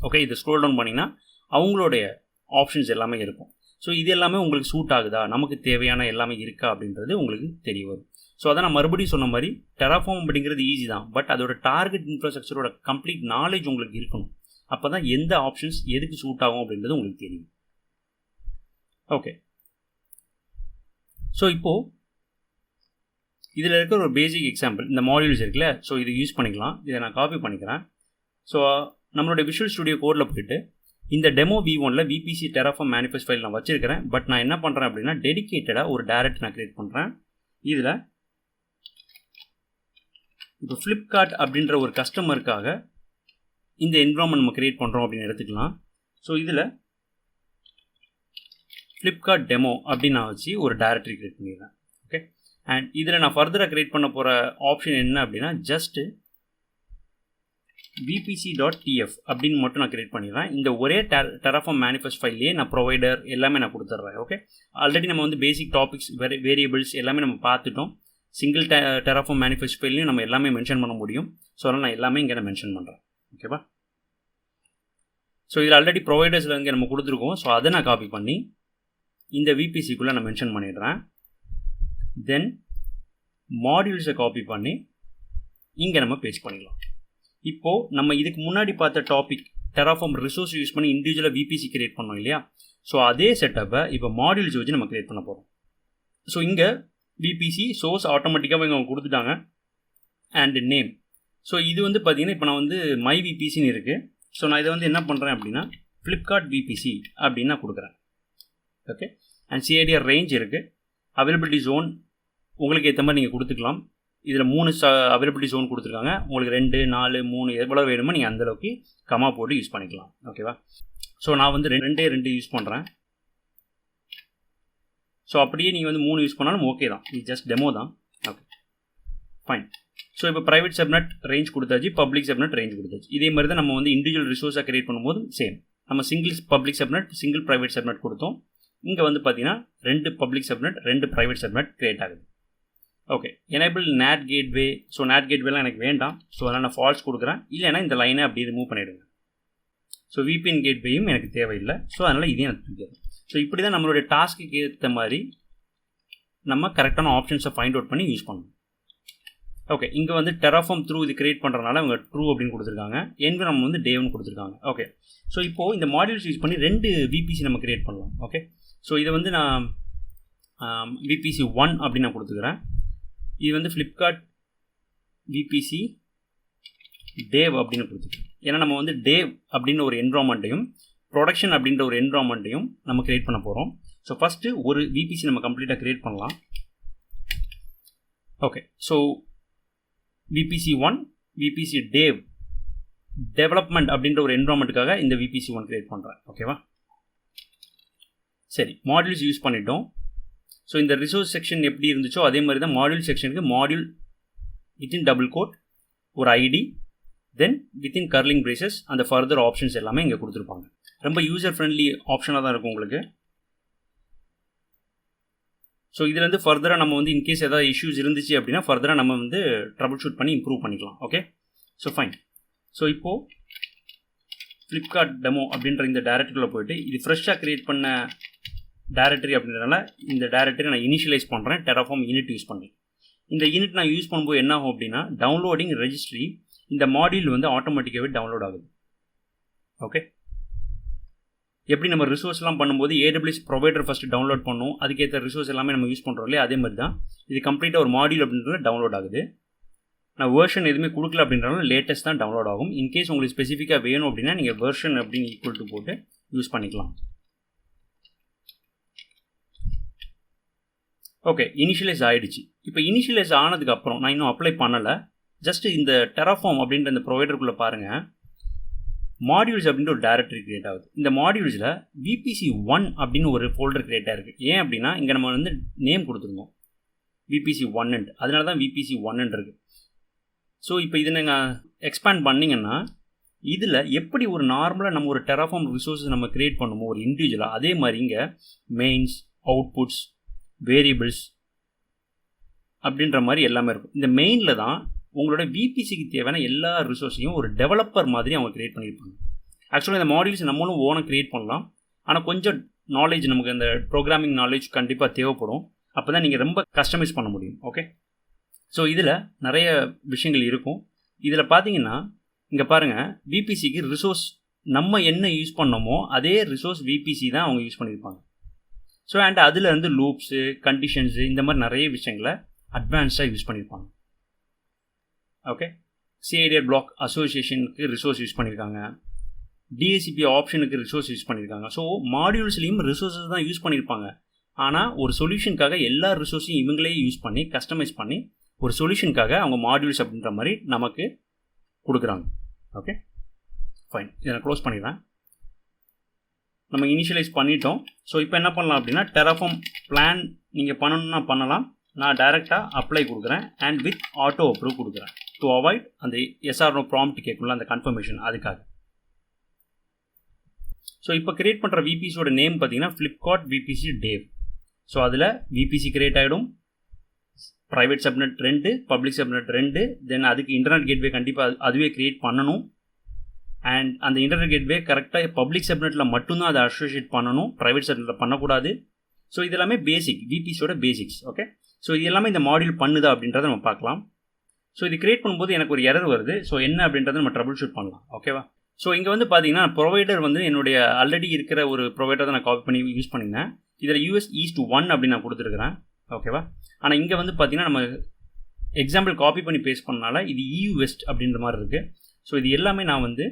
ஓகே, இதை ஸ்க்ரோல் டவுன் பண்ணிங்கன்னா அவங்களுடைய ஆப்ஷன்ஸ் எல்லாமே இருக்கும். ஸோ இது எல்லாமே உங்களுக்கு சூட் ஆகுதா, நமக்கு தேவையான எல்லாமே இருக்கா அப்படின்றது உங்களுக்கு தெரிய வரும். ஸோ அதை நான் மறுபடியும் சொன்ன மாதிரி டெராஃபார்ம் அப்படிங்கிறது ஈஸி தான், பட் அதோட டார்கெட் இன்ஃப்ராஸ்ட்ரக்சரோட கம்ப்ளீட் நாலேஜ் உங்களுக்கு இருக்கணும். அப்போ தான் எந்த ஆப்ஷன்ஸ் எதுக்கு சூட் ஆகும் அப்படின்றது உங்களுக்கு தெரியும். ஓகே, ஸோ இப்போது இதில் இருக்கிற ஒரு பேசிக் எக்ஸாம்பிள் இந்த மாடியூல்ஸ் இருக்குல்ல, ஸோ இதை யூஸ் பண்ணிக்கலாம். இதை நான் காப்பி பண்ணிக்கிறேன். ஸோ நம்மளுடைய விஷுவல் ஸ்டுடியோ கோடில் போயிட்டு இந்த டெமோ V1ல VPC டெராஃபார்ம் மேனிஃபெஸ்ட் ஃபைல் நான் வச்சிருக்கிறேன். பட் நான் என்ன பண்ணுறேன் அப்படின்னா டெடிகேட்டடாக ஒரு டைரக்ட் நான் கிரியேட் பண்ணுறேன். இதில் இப்போ ஃப்ளிப்கார்ட் அப்படின்ற ஒரு கஸ்டமருக்காக இந்த என்விரான்மெண்ட் நம்ம கிரியேட் பண்ணுறோம் அப்படின்னு எடுத்துக்கலாம். ஸோ இதில் ஃப்ளிப்கார்ட் டெமோ அப்படின்னு நான் வச்சு ஒரு டைரக்டரி கிரியேட் பண்ணிடுறேன். ஓகே, அண்ட் இதில் நான் ஃபர்தராக கிரியேட் பண்ண போகிற ஆப்ஷன் என்ன அப்படின்னா ஜஸ்ட்டு vpc.tf அப்படின்னு மட்டும் நான் கிரியேட் பண்ணிடுறேன். இந்த ஒரே டெராஃபார்ம் மேனிஃபெஸ்ட் ஃபைல்லையே நான் ப்ரொவைடர் எல்லாமே நான் கொடுத்துட்றேன். ஓகே, ஆல்ரெடி நம்ம வந்து பேசிக் டாபிக்ஸ் வேரியபிள்ஸ் எல்லாமே நம்ம பார்த்துட்டோம். சிங்கிள் டெராஃபார்ம் மேனிஃபெஸ்ட் ஃபைல்லையும் நம்ம எல்லாமே மென்ஷன் பண்ண முடியும். ஸோ அதனால் நான் எல்லாமே இங்கே நான் மென்ஷன் பண்ணுறேன். ஓகேவா, ஸோ இதில் ஆல்ரெடி ப்ரொவைடர்ஸில் இங்கே நம்ம கொடுத்துருக்கோம். ஸோ அதை நான் காப்பி பண்ணி இந்த VPCக்குள்ளே நான் மென்ஷன் பண்ணிடுறேன். தென் மாடியூல்ஸை காப்பி பண்ணி இங்கே நம்ம பேஸ்ட் பண்ணிடலாம். இப்போது நம்ம இதுக்கு முன்னாடி பார்த்த டாபிக் டெராஃபார்ம் ரிசோர்ஸ் யூஸ் பண்ணி இண்டிவிஜுவலாக VPC கிரியேட் பண்ணோம் இல்லையா, ஸோ அதே செட்டப்பை இப்போ மாடியூல்ஸ் வச்சு நம்ம கிரியேட் பண்ண போகிறோம். ஸோ இங்கே VPC சோர்ஸ் ஆட்டோமேட்டிக்காக இங்கே கொடுத்துட்டாங்க அண்ட் நேம். ஸோ இது வந்து பார்த்தீங்கன்னா இப்போ நான் வந்து மை VPCன்னு இருக்குது. ஸோ நான் இதை வந்து என்ன பண்ணுறேன் அப்படின்னா ஃப்ளிப்கார்ட் VPC அப்படின்னு நான் கொடுக்குறேன். ஓகே, அண்ட் CIDR ரேஞ்ச் இருக்குது. அவைலபிலிட்டி ஜோன் உங்களுக்கு ஏற்ற மாதிரி நீங்கள் கொடுத்துக்கலாம். இதில் 3 அவைலபிலிட்டி ஜோன் கொடுத்துருக்காங்க. உங்களுக்கு 2, 4, 3 எவ்வளோ வேணுமோ நீங்கள் அந்தளவுக்கு கமா போட்டு யூஸ் பண்ணிக்கலாம். ஓகேவா, ஸோ நான் வந்து 2 யூஸ் பண்ணுறேன். ஸோ அப்படியே நீங்கள் வந்து 3 யூஸ் பண்ணாலும் ஓகே தான், இது ஜஸ்ட் டெமோ தான். Okay, fine. ஸோ இப்போ ப்ரைவேட் சப்நெட் ரேஞ்ச் கொடுத்தாச்சு, பப்ளிக் சப்நெட் ரேஞ்ச் கொடுத்தாச்சு. இதே மாதிரி தான் நம்ம வந்து இண்டிவிஜுவல் ரிசோர்ஸாக கிரியேட் பண்ணும்போது சேம் நம்ம single public subnet single private subnet கொடுத்தோம். இங்கே வந்து பார்த்தீங்கன்னா 2 public subnet 2 private subnet create ஆகுது. Okay, enable NAT gateway. So NAT கேட்வேலாம் எனக்கு வேண்டாம். ஸோ அதனால் நான் ஃபால்ஸ் கொடுக்குறேன். இல்லைனா இந்த லைனை அப்படியே ரிமூவ் பண்ணிவிடுங்க. ஸோ VPN கேட்வேயும் எனக்கு தேவையில்லை. ஸோ அதனால் இதையும் எனக்கு தூக்கிடுறேன். ஸோ இப்படி தான் நம்மளுடைய டாஸ்க்கு ஏற்ற மாதிரி நம்ம கரெக்டான ஆப்ஷன்ஸை ஃபைண்ட் அவுட் பண்ணி யூஸ் பண்ணணும். ஓகே, இங்கே வந்து டெராஃபார்ம் த்ரூ இது கிரியேட் பண்ணுறதுனால அவங்க ட்ரூ அப்படின்னு கொடுத்துருக்காங்க. என்விரான்மெண்ட் வந்து டேவ்னு கொடுத்துருக்காங்க. ஓகே, ஸோ இப்போது இந்த மாடியூல்ஸ் யூஸ் பண்ணி 2 VPC நம்ம கிரியேட் பண்ணலாம். ஓகே, ஸோ இதை வந்து நான் VPC1 அப்படின்னு நான் கொடுத்துக்கிறேன். இது வந்து ஃப்ளிப்கார்ட் VPC டேவ் அப்படின்னு கொடுத்துருக்கோம். ஏன்னா நம்ம வந்து டேவ் அப்படின்ற ஒரு என்விரான்மெண்ட்டையும் ப்ரொடக்ஷன் அப்படின்ற ஒரு என்விரான்மெண்ட்டையும் நம்ம கிரியேட் பண்ண போகிறோம். ஸோ ஃபஸ்ட்டு ஒரு VPC நம்ம கம்ப்ளீட்டாக கிரியேட் பண்ணலாம். Okay, so VPC1 VPC dev development அப்படின்ற ஒரு என்விரான்மெண்ட்டுக்காக இந்த VPC1 கிரியேட் பண்ணுறேன். ஓகேவா, சரி, மாடியூல்ஸ் யூஸ் பண்ணிட்டோம். ஸோ இந்த ரிசோர்ஸ் செக்ஷன் எப்படி இருந்துச்சோ அதே மாதிரி தான் மாடியூல் செக்ஷனுக்கு மாடியூல் வித்தின் டபுள் கோட் ஒரு ID, then within curling braces அந்த ஃபர்தர் ஆப்ஷன்ஸ் எல்லாமே இங்கே கொடுத்துருப்பாங்க. ரொம்ப யூசர் ஃப்ரெண்ட்லி ஆப்ஷனாக தான் இருக்கும் உங்களுக்கு. ஸோ இதுலேருந்து ஃபர்தராக நம்ம வந்து இன்கேஸ் ஏதாவது இஷ்யூஸ் இருந்துச்சு அப்படின்னா ஃபர்தராக நம்ம வந்து ட்ரபிள் ஷூட் பண்ணி இம்ப்ரூவ் பண்ணிக்கலாம். Okay, so fine. ஸோ இப்போது ஃப்ளிப்கார்ட் டெமோ அப்படின்ற இந்த டைரக்டரியில் போய்ட்டு இது ஃப்ரெஷ்ஷாக க்ரியேட் பண்ண டைரக்டரி அப்படின்றதுனால இந்த டைரக்டரி நான் இனிஷியலைஸ் பண்ணுறேன். டெராஃபார்ம் யூனிட் யூஸ் பண்ணி இந்த யூனிட் நான் யூஸ் பண்ணும்போது என்ன ஆகும் அப்படின்னா டவுன்லோடிங் ரெஜிஸ்ட்ரி இந்த மாடியூல் வந்து ஆட்டோமேட்டிக்காகவே டவுன்லோட் ஆகுது. ஓகே, எப்படி நம்ம ரிசோர்ஸ்லாம் பண்ணும்போது AWS ப்ரொவைடர் ஃபஸ்ட்டு டவுன்லோட் பண்ணும், அதுக்கேற்ற ரிசோர்ஸ் எல்லாமே நம்ம யூஸ் பண்ணுறோம் இல்லையா, அதே மாதிரி தான் இது கம்ப்ளீட்டாக ஒரு மாடியூல் அப்படின்றது டவுன்லோட் ஆகுது. நான் வேர்ஷன் எதுவுமே கொடுக்கல அப்படின்றனால லேட்டஸ்ட் தான் டவுன்லோட் ஆகும். இன்கேஸ் உங்களுக்கு ஸ்பெசிஃபிக்காக வேணும் அப்படின்னா நீங்கள் வேர்ஷன் அப்படின்னு ஈக்குவல் டு போட்டு யூஸ் பண்ணிக்கலாம். ஓகே, இனிஷியலைஸ் ஆகிடுச்சு. இப்போ இனிஷியலைஸ் ஆனதுக்கப்புறம் நான் இன்னும் அப்ளை பண்ணலை. ஜஸ்ட் இந்த டெராஃபார்ம் அப்படின்ற இந்த ப்ரொவைடருக்குள்ளே பாருங்கள், மாடியூல்ஸ் அப்படின்ற ஒரு டைரக்டரி கிரியேட் ஆகுது. இந்த மாடியூல்ஸில் VPC1 அப்படின்னு ஒரு ஃபோல்டர் கிரியேட் ஆகிருக்கு. ஏன் அப்படின்னா இங்கே நம்ம வந்து நேம் கொடுத்துருந்தோம் VPC1, அதனால தான் VPC1 இருக்குது. ஸோ இப்போ இதை நீங்கள் எக்ஸ்பேண்ட் பண்ணிங்கன்னா இதில் எப்படி ஒரு நார்மலாக நம்ம ஒரு டெராஃபார்ம் ரிசோர்ஸஸ் நம்ம கிரியேட் பண்ணுமோ ஒரு இண்டிவிஜுவலாக, அதே மாதிரி இங்கே மெயின்ஸ், அவுட்புட்ஸ், வேரியபிள்ஸ் அப்படின்ற மாதிரி எல்லாமே இருக்கும். இந்த மெயினில் தான் உங்களோட VPCக்கு தேவையான எல்லா ரிசோர்ஸையும் ஒரு டெவலப்பர் மாதிரி அவங்க க்ரியேட் பண்ணியிருப்பாங்க. ஆக்சுவலாக இந்த மாடியூல்ஸ் நம்மளும் ஓனாக க்ரியேட் பண்ணலாம், ஆனால் கொஞ்சம் நாலேஜ் நமக்கு இந்த ப்ரோக்ராமிங் நாலேஜ் கண்டிப்பாக தேவைப்படும். அப்போ தான் நீங்கள் ரொம்ப கஸ்டமைஸ் பண்ண முடியும். ஓகே, ஸோ இதில் நிறைய விஷயங்கள் இருக்கும். இதில் பார்த்தீங்கன்னா இங்கே பாருங்கள், VPCக்கு ரிசோர்ஸ் நம்ம என்ன யூஸ் பண்ணோமோ அதே ரிசோர்ஸ் VPC தான் அவங்க யூஸ் பண்ணியிருப்பாங்க. ஸோ அண்ட் அதில் இருந்து லூப்ஸு, கண்டிஷன்ஸு, இந்த மாதிரி நிறைய விஷயங்களை அட்வான்ஸ்டாக யூஸ் பண்ணியிருப்பாங்க. ஓகே, CIDR பிளாக் அசோசியேஷனுக்கு ரிசோர்ஸ் யூஸ் பண்ணியிருக்காங்க, DHCP ஆப்ஷனுக்கு ரிசோர்ஸ் யூஸ் பண்ணியிருக்காங்க. ஸோ மாடியூல்ஸ்லேயும் ரிசோர்ஸஸ் தான் யூஸ் பண்ணியிருப்பாங்க. ஆனால் ஒரு சொல்யூஷனுக்காக எல்லா ரிசோர்ஸையும் இவங்களே யூஸ் பண்ணி கஸ்டமைஸ் பண்ணி ஒரு சொல்யூஷனுக்காக அவங்க மாடியூல்ஸ் அப்படின்ற மாதிரி நமக்கு கொடுக்குறாங்க. Okay, fine. இதை நான் க்ளோஸ் பண்ணிடுறேன். நம்ம இனிஷியலைஸ் பண்ணிட்டோம். ஸோ இப்போ என்ன பண்ணலாம் அப்படின்னா டெராஃபார்ம் பிளான் நீங்கள் பண்ணணும்னா பண்ணலாம். நான் டைரெக்டாக அப்ளை கொடுக்குறேன் அண்ட் வித் ஆட்டோ அப்ரூவ் கொடுக்குறேன் டு அவாய்ட் அந்த எஸ்ஆர்னோ ப்ராம்ப்ட் கேட்கணும்ல அந்த கன்ஃபர்மேஷன், அதுக்காக. ஸோ இப்போ கிரியேட் பண்ணுற VPCயோட நேம் பார்த்தீங்கன்னா ஃப்ளிப்கார்ட் VPC டேவ். ஸோ அதில் VPC கிரியேட் ஆகிடும், ப்ரைவேட் சப்நெட் 2, பப்ளிக் சப்நெட் 2, தென் அதுக்கு இன்டர்நெட் கேட்வே கண்டிப்பாக அதுவே கிரியேட் பண்ணணும். அண்ட் அந்த இன்டர்நெட் கேட்வே கரெக்டாக பப்ளிக் சப்நெட்டில் மட்டும்தான் அதை அசோசியேட் பண்ணணும், ப்ரைவேட் சப்நெட்டில் பண்ணக்கூடாது. ஸோ இது எல்லாமே பேசிக், VPCயோட பேசிக்ஸ். ஓகே, ஸோ இது எல்லாமே இந்த மாடியூல் பண்ணுதா அப்படின்றத நம்ம பார்க்கலாம். ஸோ இது கிரியேட் பண்ணும்போது எனக்கு ஒரு எரர் வருது. ஸோ என்ன அப்படின்றத நம்ம ட்ரபிள் ஷூட் பண்ணலாம். ஓகேவா? ஸோ இங்கே வந்து பார்த்தீங்கன்னா ப்ரொவைடர் வந்து என்னுடைய ஆல்ரெடி இருக்கிற ஒரு ப்ரொவைடர் தான் நான் காப்பி பண்ணி யூஸ் பண்ணியிருந்தேன். இதில் US East 1 அப்படின்னு நான் கொடுத்துருக்குறேன். ஓகேவா? ஆனால் இங்கே வந்து பார்த்தீங்கன்னா நம்ம எக்ஸாம்பிள் காப்பி பண்ணி பேஸ்ட் பண்ணனால இது EU West அப்படின்ற மாதிரி இருக்குது. ஸோ இது எல்லாமே நான் வந்து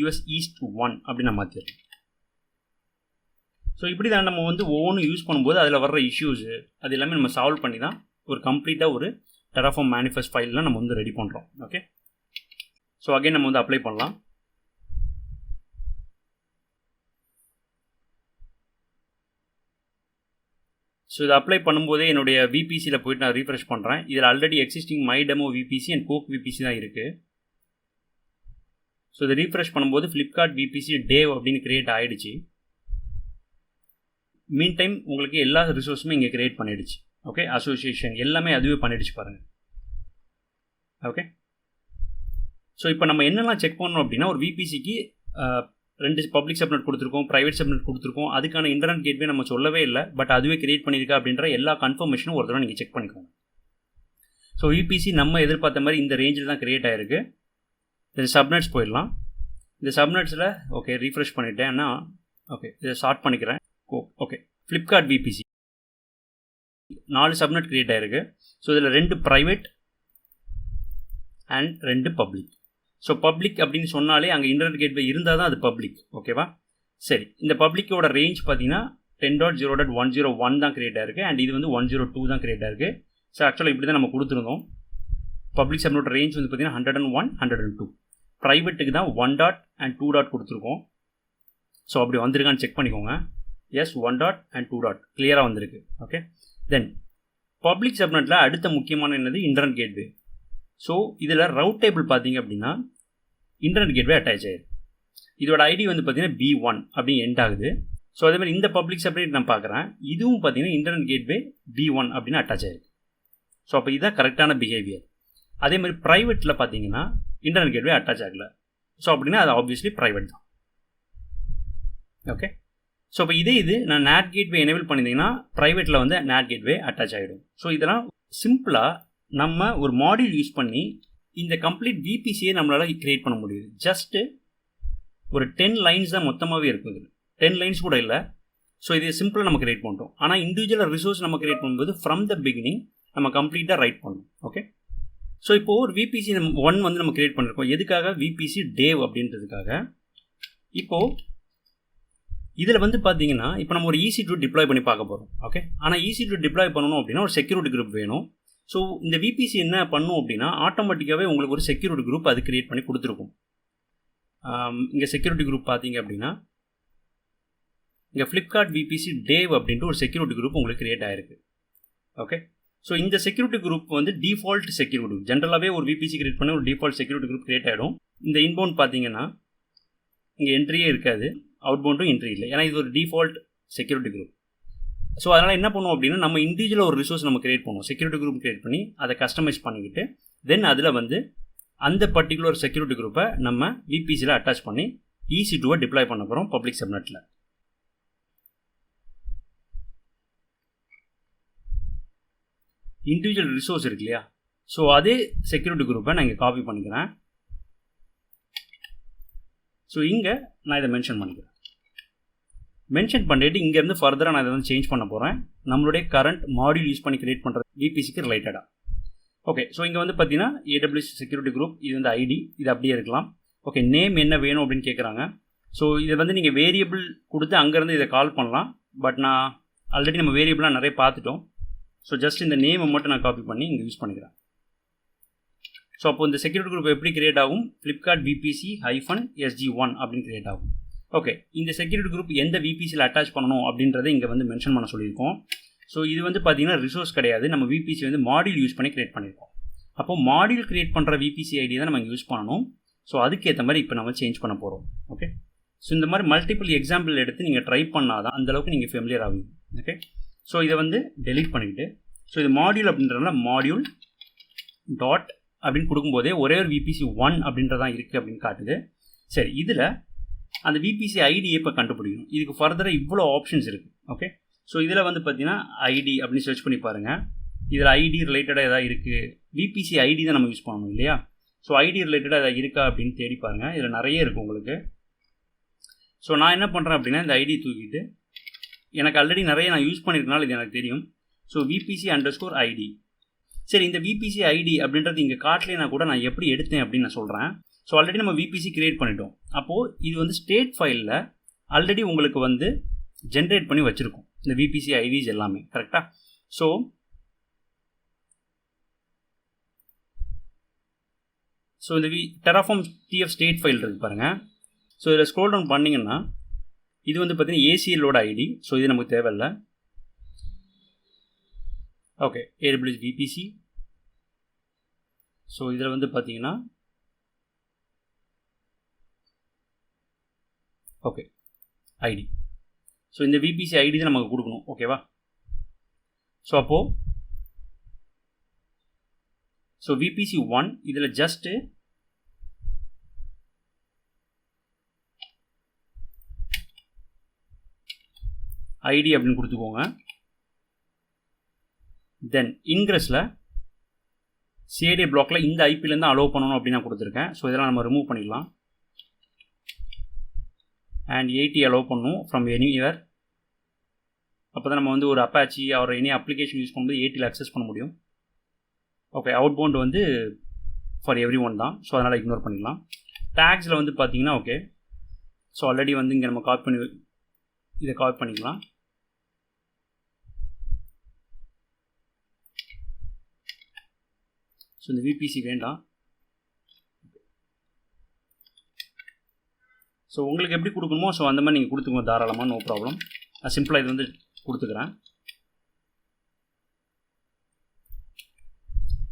US East 1 அப்படின்னு நான் மாற்றிடுறேன். ஸோ இப்படி தான் நம்ம வந்து ஒவ்வொன்றும் யூஸ் பண்ணும்போது அதில் வர்ற இஷ்யூஸு அது எல்லாமே நம்ம சால்வ் பண்ணி தான் ஒரு கம்ப்ளீட்டாக ஒரு டெராஃபார்ம் மேனிஃபெஸ்ட் ஃபைல்லாம் நம்ம வந்து ரெடி பண்ணுறோம். ஓகே, ஸோ அகைன் நம்ம வந்து அப்ளை பண்ணலாம். ஸோ இதை அப்ளை பண்ணும்போதே என்னுடைய VPCயில் போய்ட்டு நான் ரீஃப்ரெஷ் பண்ணுறேன். இதில் already existing my demo VPC and coke VPC தான் இருக்குது. ஸோ இதை ரீஃப்ரெஷ் பண்ணும்போது ஃப்ளிப்கார்ட் VPC டேவ் அப்படின்னு கிரியேட் ஆகிடுச்சு. மீன் டைம் உங்களுக்கு எல்லா ரிசோர்ஸுமே இங்கே கிரியேட் பண்ணிடுச்சு. ஓகே, அசோசியேஷன் எல்லாமே அதுவே பண்ணிடுச்சு பாருங்கள். ஓகே, ஸோ இப்போ நம்ம என்னெல்லாம் செக் பண்ணோம் அப்படின்னா ஒரு VPCக்கு 2 பப்ளிக் சப்நெட் கொடுத்துருக்கோம், ப்ரைவேட் சப்நெட் கொடுத்துருக்கோம், அதுக்கான இன்டர்நெட் கேட்வே நம்ம சொல்லவே இல்லை, பட் அதுவே கிரியேட் பண்ணியிருக்கா அப்படின்ற எல்லா கன்ஃபர்மேஷனும் ஒரு தடவை நீங்கள் செக் பண்ணிக்கோங்க. ஸோ VPC நம்ம எதிர்பார்த்த மாதிரி இந்த ரேஞ்சில் தான் கிரியேட் ஆகிருக்கு. இந்த சப்நெட்ஸ் போயிடலாம். இந்த சப்நெட்ஸில் ஓகே ரீஃப்ரெஷ் பண்ணிட்டேன்னா ஓகே இதை ஷார்ட் பண்ணிக்கிறேன். Okay, Flipkart VPC 4 subnet create ஆகிருக்கு. ஸோ இதில் 2 private and 2 public. So public அப்படின்னு சொன்னாலே அங்கே இன்டர்நெட் கேட்வே இருந்தால் தான் அது பப்ளிக். ஓகேவா? சரி, இந்த பப்ளிக்கோட ரேஞ்ச் பார்த்தீங்கன்னா 10.0.101 தான் கிரியேட் ஆகிருக்கு அண்ட் இது வந்து 102 தான் கிரியேட் ஆகிருக்கு. ஸோ ஆக்சுவலாக இப்படி தான் நம்ம கொடுத்துருந்தோம். பப்ளிக் சப்நெட்டோட ரேஞ்ச் வந்து பார்த்தீங்கன்னா 101, 102. ப்ரைவேட்டுக்கு தான் 1 டாட் அண்ட் 2 டாட் கொடுத்துருக்கோம். ஸோ அப்படி வந்திருக்கான்னு செக் பண்ணிக்கோங்க. எஸ் 1 டாட் அண்ட் 2 டாட் கிளியராக வந்திருக்கு. ஓகே, தென் பப்ளிக் சப்நெட்டில் அடுத்த முக்கியமான என்னது இன்டர்நெட் கேட்வே. ஸோ இதில் ரவுட் டேபிள் பார்த்தீங்க அப்படின்னா இன்டர்நெட் கேட்வே அட்டாச் ஆயிருக்கு. இதோட ஐடி வந்து பார்த்தீங்கன்னா B1 அப்படின்னு எண்ட் ஆகுது. ஸோ அதே மாதிரி இந்த பப்ளிக் சப்நெட் நான் பார்க்குறேன், இதுவும் பார்த்தீங்கன்னா இன்டர்நெட் கேட்வே B1 அப்படின்னு அட்டாச் ஆயிருக்கு. ஸோ அப்போ இதுதான் கரெக்டான பிஹேவியர். அதே மாதிரி ப்ரைவேட்டில் பார்த்தீங்கன்னா இன்டர்நெட் கேட்வே அட்டாச் ஆகலை. ஸோ அப்படின்னா அது ஆப்வியஸ்லி ப்ரைவேட் தான். ஓகே, ஸோ இப்போ இது நான் NAT கேட்வே எனேபிள் பண்ணியிருந்தீங்கன்னா ப்ரைவேட்டில் வந்து NAT கேட்வே அட்டாச் ஆகிடும். ஸோ இதெல்லாம் சிம்பிளாக நம்ம ஒரு மாடியூல் யூஸ் பண்ணி இந்த கம்ப்ளீட் VPCயை நம்மளால் கிரியேட் பண்ண முடியுது. ஜஸ்ட்டு ஒரு 10 லைன்ஸ் தான் மொத்தமாகவே இருக்குது. 10 லைன்ஸ் கூட இல்லை. ஸோ இது சிம்பிளாக நம்ம கிரியேட் பண்ணிட்டோம். ஆனால் இண்டிவிஜுவல் ரிசோர்ஸ் நம்ம கிரியேட் பண்ணும்போது ஃப்ரம் த பிகினிங் நம்ம கம்ப்ளீட்டாக ரைட் பண்ணணும். ஓகே, ஸோ இப்போது ஒரு VPC 1 வந்து நம்ம கிரியேட் பண்ணியிருக்கோம். எதுக்காக? VPC Dev அப்படின்றதுக்காக. இப்போது இதில் வந்து பார்த்தீங்கன்னா இப்போ நம்ம ஒரு EC2 டிப்ளாய் பண்ணி பார்க்க போகிறோம். ஓகே, ஆனால் EC2 டிப்ளாய் பண்ணணும் அப்படின்னா ஒரு செக்யூரிட்டி குரூப் வேணும். ஸோ இந்த VPC என்ன பண்ணும் அப்படின்னா ஆட்டோமேட்டிக்காகவே உங்களுக்கு ஒரு செக்யூரிட்டி குரூப் அது கிரியேட் பண்ணி கொடுத்துருக்கும். இங்கே செக்யூரிட்டி குரூப் பார்த்தீங்க அப்படின்னா இங்கே ஃப்ளிப்கார்ட் VPC Dev அப்படின்ட்டு ஒரு செக்யூரிட்டி குரூப் உங்களுக்கு கிரியேட் ஆகிருக்கு. ஓகே, ஸோ இந்த செக்யூரிட்டி குரூப் வந்து டிஃபால்ட் செக்யூரிட்டி குரூப். ஜென்ரலாகவே ஒரு VPC கிரியேட் பண்ணி ஒரு டிஃபால்ட் செக்யூரிட்டி குரூப் கிரியேட் ஆகிடும். இந்த இன்பவுண்ட் பார்த்தீங்கன்னா இங்கே என்ட்ரியே இருக்காது, அவுட்பவுண்டும் என்ட்ரி இல்லை, ஏன்னா இது ஒரு டிஃபால்ட் செக்யூரிட்டி குரூப். ஸோ அதனால் என்ன பண்ணுவோம் அப்படின்னா நம்ம இண்டிவிஜுவலாக ஒரு ரிசோர்ஸ் நம்ம கிரியேட் பண்ணுவோம், செக்யூரிட்டி குரூப் கிரியேட் பண்ணி அதை கஸ்டமைஸ் பண்ணிக்கிட்டு தென் அதில் வந்து அந்த பர்டிகுலர் செக்யூரிட்டி குரூப்பை நம்ம VPCயில் அட்டாச் பண்ணி EC2 டிப்ளாய் பண்ண போகிறோம் பப்ளிக் சப்நெட்டில். இண்டிவிஜுவல் ரிசோர்ஸ் இருக்கு இல்லையா, ஸோ அதே செக்யூரிட்டி குரூப்பை நான் இங்கே காப்பி பண்ணிக்கிறேன். ஸோ இங்கே நான் இதை மென்ஷன் பண்ணிக்கிறேன். மென்ஷன் பண்ணிட்டு இங்கேருந்து ஃபர்தராக நான் இதை வந்து சேஞ்ச் பண்ண போகிறேன் நம்மளுடைய கரண்ட் மாடியூல் யூஸ் பண்ணி கிரியேட் பண்ணுற VPCக்கு ரிலேட்டடாக. ஓகே, ஸோ இங்கே வந்து பார்த்தீங்கன்னா AWS செக்யூரிட்டி குரூப், இது வந்து ஐடி, இது அப்படியே இருக்கலாம். ஓகே, நேம் என்ன வேணும் அப்படின்னு கேட்குறாங்க. ஸோ இதை வந்து நீங்கள் வேரியபிள் கொடுத்து அங்கேருந்து இதை கால் பண்ணலாம். பட் நான் ஆல்ரெடி நம்ம வேரியபிளாக நிறைய பார்த்துட்டோம். ஸோ ஜஸ்ட் இந்த நேமை மட்டும் நான் காப்பி பண்ணி இங்கே யூஸ் பண்ணிக்கிறேன். ஸோ அப்போ இந்த செக்யூரிட்டி குரூப் எப்படி கிரியேட் ஆகும்? ஃப்ளிப்கார்ட் VPC-SG1 அப்படின்னு கிரியேட் ஆகும். ஓகே, இந்த செக்யூரிட்டி குரூப் எந்த VPCயில் அட்டாச் பண்ணணும் அப்படின்றத இங்கே வந்து மென்ஷன் பண்ண சொல்லியிருக்கோம். ஸோ இது வந்து பார்த்தீங்கன்னா ரிசோர்ஸ் கிடையாது, நம்ம VPC வந்து மாடியூல் யூஸ் பண்ணி கிரியேட் பண்ணியிருக்கோம். அப்போ மாடியூல் கிரியேட் பண்ணுற VPC ஐடி தான் நம்ம இங்கே யூஸ் பண்ணணும். ஸோ அதுக்கேற்ற மாதிரி இப்போ நம்ம சேஞ்ச் பண்ண போகிறோம். ஓகே, ஸோ இந்த மாதிரி மல்டிபிள் எக்ஸாம்பிள் எடுத்து நீங்கள் ட்ரை பண்ணால் தான் அந்தளவுக்கு நீங்கள் ஃபெமிலியர் ஆகுங்க. ஓகே, ஸோ இதை வந்து டெலீட் பண்ணிவிட்டு ஸோ இது மாடியூல் அப்படின்றதுனால மாடியூல் டாட் அப்படின்னு கொடுக்கும்போதே ஒரே ஒரு VPC 1 அப்படின்றதான் இருக்குது அப்படின்னு காட்டுது. சரி, இதில் அந்த VPC ஐடியை இப்போ கண்டுபிடிக்கணும். இதுக்கு ஃபர்தராக இவ்வளோ ஆப்ஷன்ஸ் இருக்குது. ஓகே, ஸோ இதில் வந்து பார்த்தீங்கன்னா ஐடி அப்படின்னு சர்ச் பண்ணி பாருங்கள். இதில் ஐடி ரிலேட்டடாக எதாவது இருக்குது. VPC ஐடி தான் நம்ம யூஸ் பண்ணணும் இல்லையா? ஸோ ஐடி ரிலேட்டடாக எதாவது இருக்கா அப்படின்னு தேடி பாருங்கள். இதில் நிறைய இருக்குது உங்களுக்கு. ஸோ நான் என்ன பண்ணுறேன் அப்படின்னா இந்த ஐடி தூக்கிட்டு எனக்கு ஆல்ரெடி நிறைய நான் யூஸ் பண்ணியிருக்கனால இது எனக்கு தெரியும். So VPC_ID. சரி, இந்த VPC ஐடி அப்படின்றது இங்கே காட்டலைன்னா கூட நான் எப்படி எடுத்தேன் அப்படின்னு நான் சொல்கிறேன். ஸோ ஆல்ரெடி நம்ம VPC கிரியேட் பண்ணிட்டோம். அப்போது இது வந்து ஸ்டேட் ஃபைலில் ஆல்ரெடி உங்களுக்கு வந்து ஜென்ரேட் பண்ணி வச்சுருக்கோம் இந்த VPC ஐடிஸ் எல்லாமே. கரெக்டாக? ஸோ இந்த Terraform TF ஸ்டேட் ஃபைல் இருக்குது பாருங்கள். ஸோ இதில் ஸ்க்ரோல் டவுன் பண்ணிங்கன்னா இது வந்து பார்த்தீங்கன்னா ACLோட ஐடி. ஸோ இது நமக்கு தேவையில்லை. Okay, AWS VPC. ஸோ இதில் வந்து பார்த்தீங்கன்னா ஓகே ஐடி. ஸோ இந்த VPC ஐடி தான் நமக்கு கொடுக்கணும். ஓகேவா? ஸோ அப்போது VPC 1 இதில் ஜஸ்ட்டு ஐடி அப்படின்னு கொடுத்துக்கோங்க. தென் இன்க்ரெஸில் CID பிளாக்கில் இந்த ஐபிலேருந்து அலோவ் பண்ணணும் அப்படின்னு நான் கொடுத்துருக்கேன். ஸோ இதெல்லாம் நம்ம ரிமூவ் பண்ணிடலாம். அண்ட் 80 அலோவ் பண்ணணும் ஃப்ரம் எனிவேர். அப்போ தான் நம்ம வந்து ஒரு அப்பாச்சி ஒரு எனி அப்ளிகேஷன் யூஸ் பண்ணும்போது 80ல் அக்சஸ் பண்ண முடியும். ஓகே, அவுட்பவுண்ட் வந்து ஃபார் everyone தான். ஸோ அதனால் இக்னோர் பண்ணிடலாம். டேக்ஸில் வந்து பார்த்தீங்கன்னா ஓகே, ஸோ ஆல்ரெடி வந்து இங்கே நம்ம காப்பி பண்ணி இதை காப்பி பண்ணிக்கலாம். ஸோ இந்த VPC வேண்டாம். ஸோ உங்களுக்கு எப்படி கொடுக்கணுமோ ஸோ அந்த மாதிரி நீங்கள் கொடுத்துக்கோங்க தாராளமாக, நோ ப்ராப்ளம். நான் சிம்பிளாக இது வந்து கொடுத்துக்கிறேன்.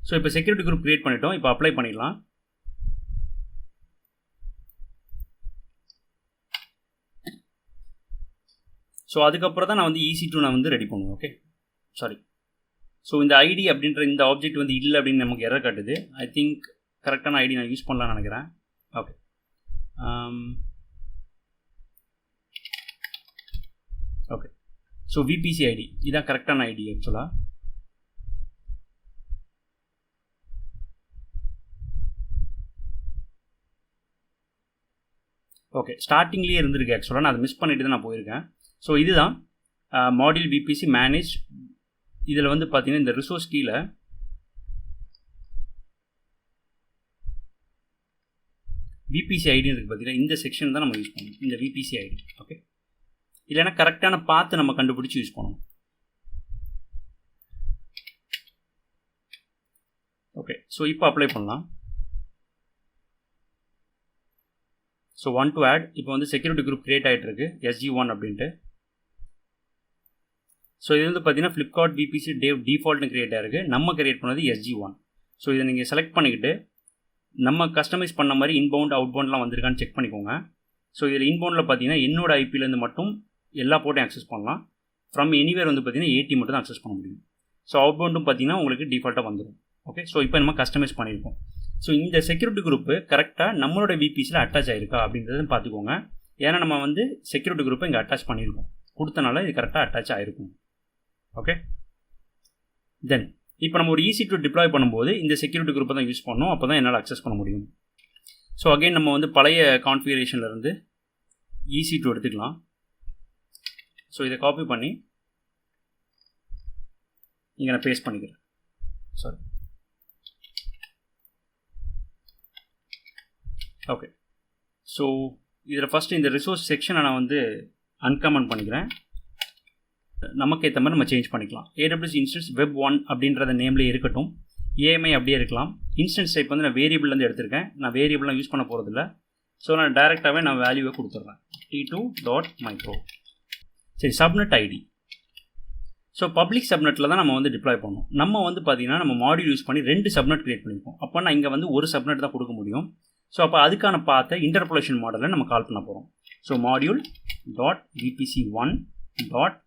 ஸோ இப்போ செக்யூரிட்டி குரூப் க்ரியேட் பண்ணிட்டோம். இப்போ அப்ளை பண்ணிடலாம். ஸோ அதுக்கப்புறம் தான் நான் வந்து EC2 நான் வந்து ரெடி பண்ணுவேன். Okay, sorry. ஸோ இந்த ஐடி அப்படின்ற இந்த ஆப்ஜெக்ட் வந்து இல்லை அப்படின்னு நமக்கு எரர் காட்டுது. ஐ திங்க் கரெக்டான ஐடி நான் யூஸ் பண்ணலாம்னு நினைக்கிறேன். Okay, okay. So VPC ID இதுதான் கரெக்டான ஐடி ஆக்சுவலாக. ஓகே, ஸ்டார்டிங்லேயே இருந்திருக்கு ஆக்சுவலாக. நான் அதை மிஸ் பண்ணிட்டு தான் நான் போயிருக்கேன். ஸோ இதுதான் மாடியூல் VPC மேனேஜ். இதில் வந்து பார்த்தீங்கன்னா இந்த ரிசோர்ஸ் கீழே VPC ஐடின்னு இருக்குது பார்த்தீங்கன்னா, இந்த செக்ஷன் தான் நம்ம யூஸ் பண்ணணும், இந்த VPC ஐடி. ஓகே, இல்லைன்னா கரெக்டான பார்த்து நம்ம கண்டுபிடிச்சி யூஸ் பண்ணணும். ஓகே, ஸோ இப்போ அப்ளை பண்ணலாம். So 1 to add. இப்போ வந்து செக்யூரிட்டி குரூப் கிரியேட் ஆகிட்டு இருக்கு, SG1 அப்படின்ட்டு. ஸோ இது வந்து பார்த்தீங்கன்னா ஃப்ளிப்கார்ட் VPC டிஃபால்ட்னு கிரியேட் ஆகிருக்கு. நம்ம கிரியேட் பண்ணது SG1. ஸோ இதை நீங்கள் செலக்ட் பண்ணிக்கிட்டு நம்ம கஸ்டமைஸ் பண்ண மாதிரி இன்பவுண்ட் அவுட்பவுண்ட்லாம் வந்திருக்கான்னு செக் பண்ணிக்கோங்க. ஸோ இதில் இன்பவுண்டில் பார்த்தீங்கன்னா என்னோட ஐபிலேருந்து மட்டும் எல்லா போர்ட்டையும் அக்சஸ் பண்ணலாம். ஃப்ரம் எனிவேர் வந்து பார்த்தீங்கன்னா 80 மட்டும் தான் அக்சஸ் பண்ண முடியும். ஸோ அவுட்பவுண்டும் பார்த்தீங்கன்னா உங்களுக்கு டிஃபால்ட்டாக வந்துடும். ஓகே, ஸோ இப்போ நம்ம கஸ்டமைஸ் பண்ணியிருக்கோம். ஸோ இந்த செக்யூரிட்டி குரூப்பு கரெக்டாக நம்மளோட VPCயில் அட்டாச் ஆகிருக்கா அப்படின்றத பார்த்துக்கோங்க. ஏன்னா நம்ம வந்து செக்யூரிட்டி குரூப்பை இங்கே அட்டாச் பண்ணியிருக்கோம், கொடுத்தனால இது கரெக்டாக அட்டாச் ஆகிருக்கும். ஓகே, தென் இப்போ நம்ம ஒரு EC2 டிப்ளாய் பண்ணும்போது இந்த செக்யூரிட்டி குரூப்பை தான் யூஸ் பண்ணோம். அப்போ தான் என்னால் அக்சஸ் பண்ண முடியும். ஸோ அகைன் நம்ம வந்து பழைய கான்ஃபிகரேஷன்லேருந்து EC2 எடுத்துக்கலாம். ஸோ இதை காப்பி பண்ணி இங்கே நான் பேஸ்ட் பண்ணிக்கிறேன். Sorry, okay. ஸோ இதில் ஃபஸ்ட்டு இந்த ரிசோர்ஸ் செக்ஷனை நான் வந்து அன்காமன் பண்ணிக்கிறேன். நமக்கு ஏற்ற மாதிரி நம்ம சேஞ்ச் பண்ணிக்கலாம். AWS இன்ஸ்டன்ஸ் Web1 அப்படின்றத நேம்லேயே இருக்கட்டும், AMI அப்படியே இருக்கலாம். இன்ஸ்டன்ஸ் டைப் வந்து நான் வேரியபிள்லேருந்து எடுத்திருக்கேன். நான் வேரியபிள்லாம் யூஸ் பண்ண போகிறதில்ல. ஸோ நான் டைரெக்டாகவே நான் வேல்யூவை கொடுத்துட்றேன், t2.micro. சரி, சப்நெட் ஐடி. ஸோ பப்ளிக் சப்நெட்டில் தான் நம்ம வந்து டிப்ளாய் பண்ணோம். நம்ம வந்து பார்த்தீங்கன்னா நம்ம மாடியூல் யூஸ் பண்ணி 2 சப்நெட் கிரியேட் பண்ணியிருக்கோம். அப்போ நான் இங்கே வந்து ஒரு சப்நெட் தான் கொடுக்க முடியும். ஸோ அப்போ அதுக்கான பார்த்த இன்டர்போலேஷன் மாடலை நம்ம கால் பண்ண போகிறோம். So module dot VPC1 dot.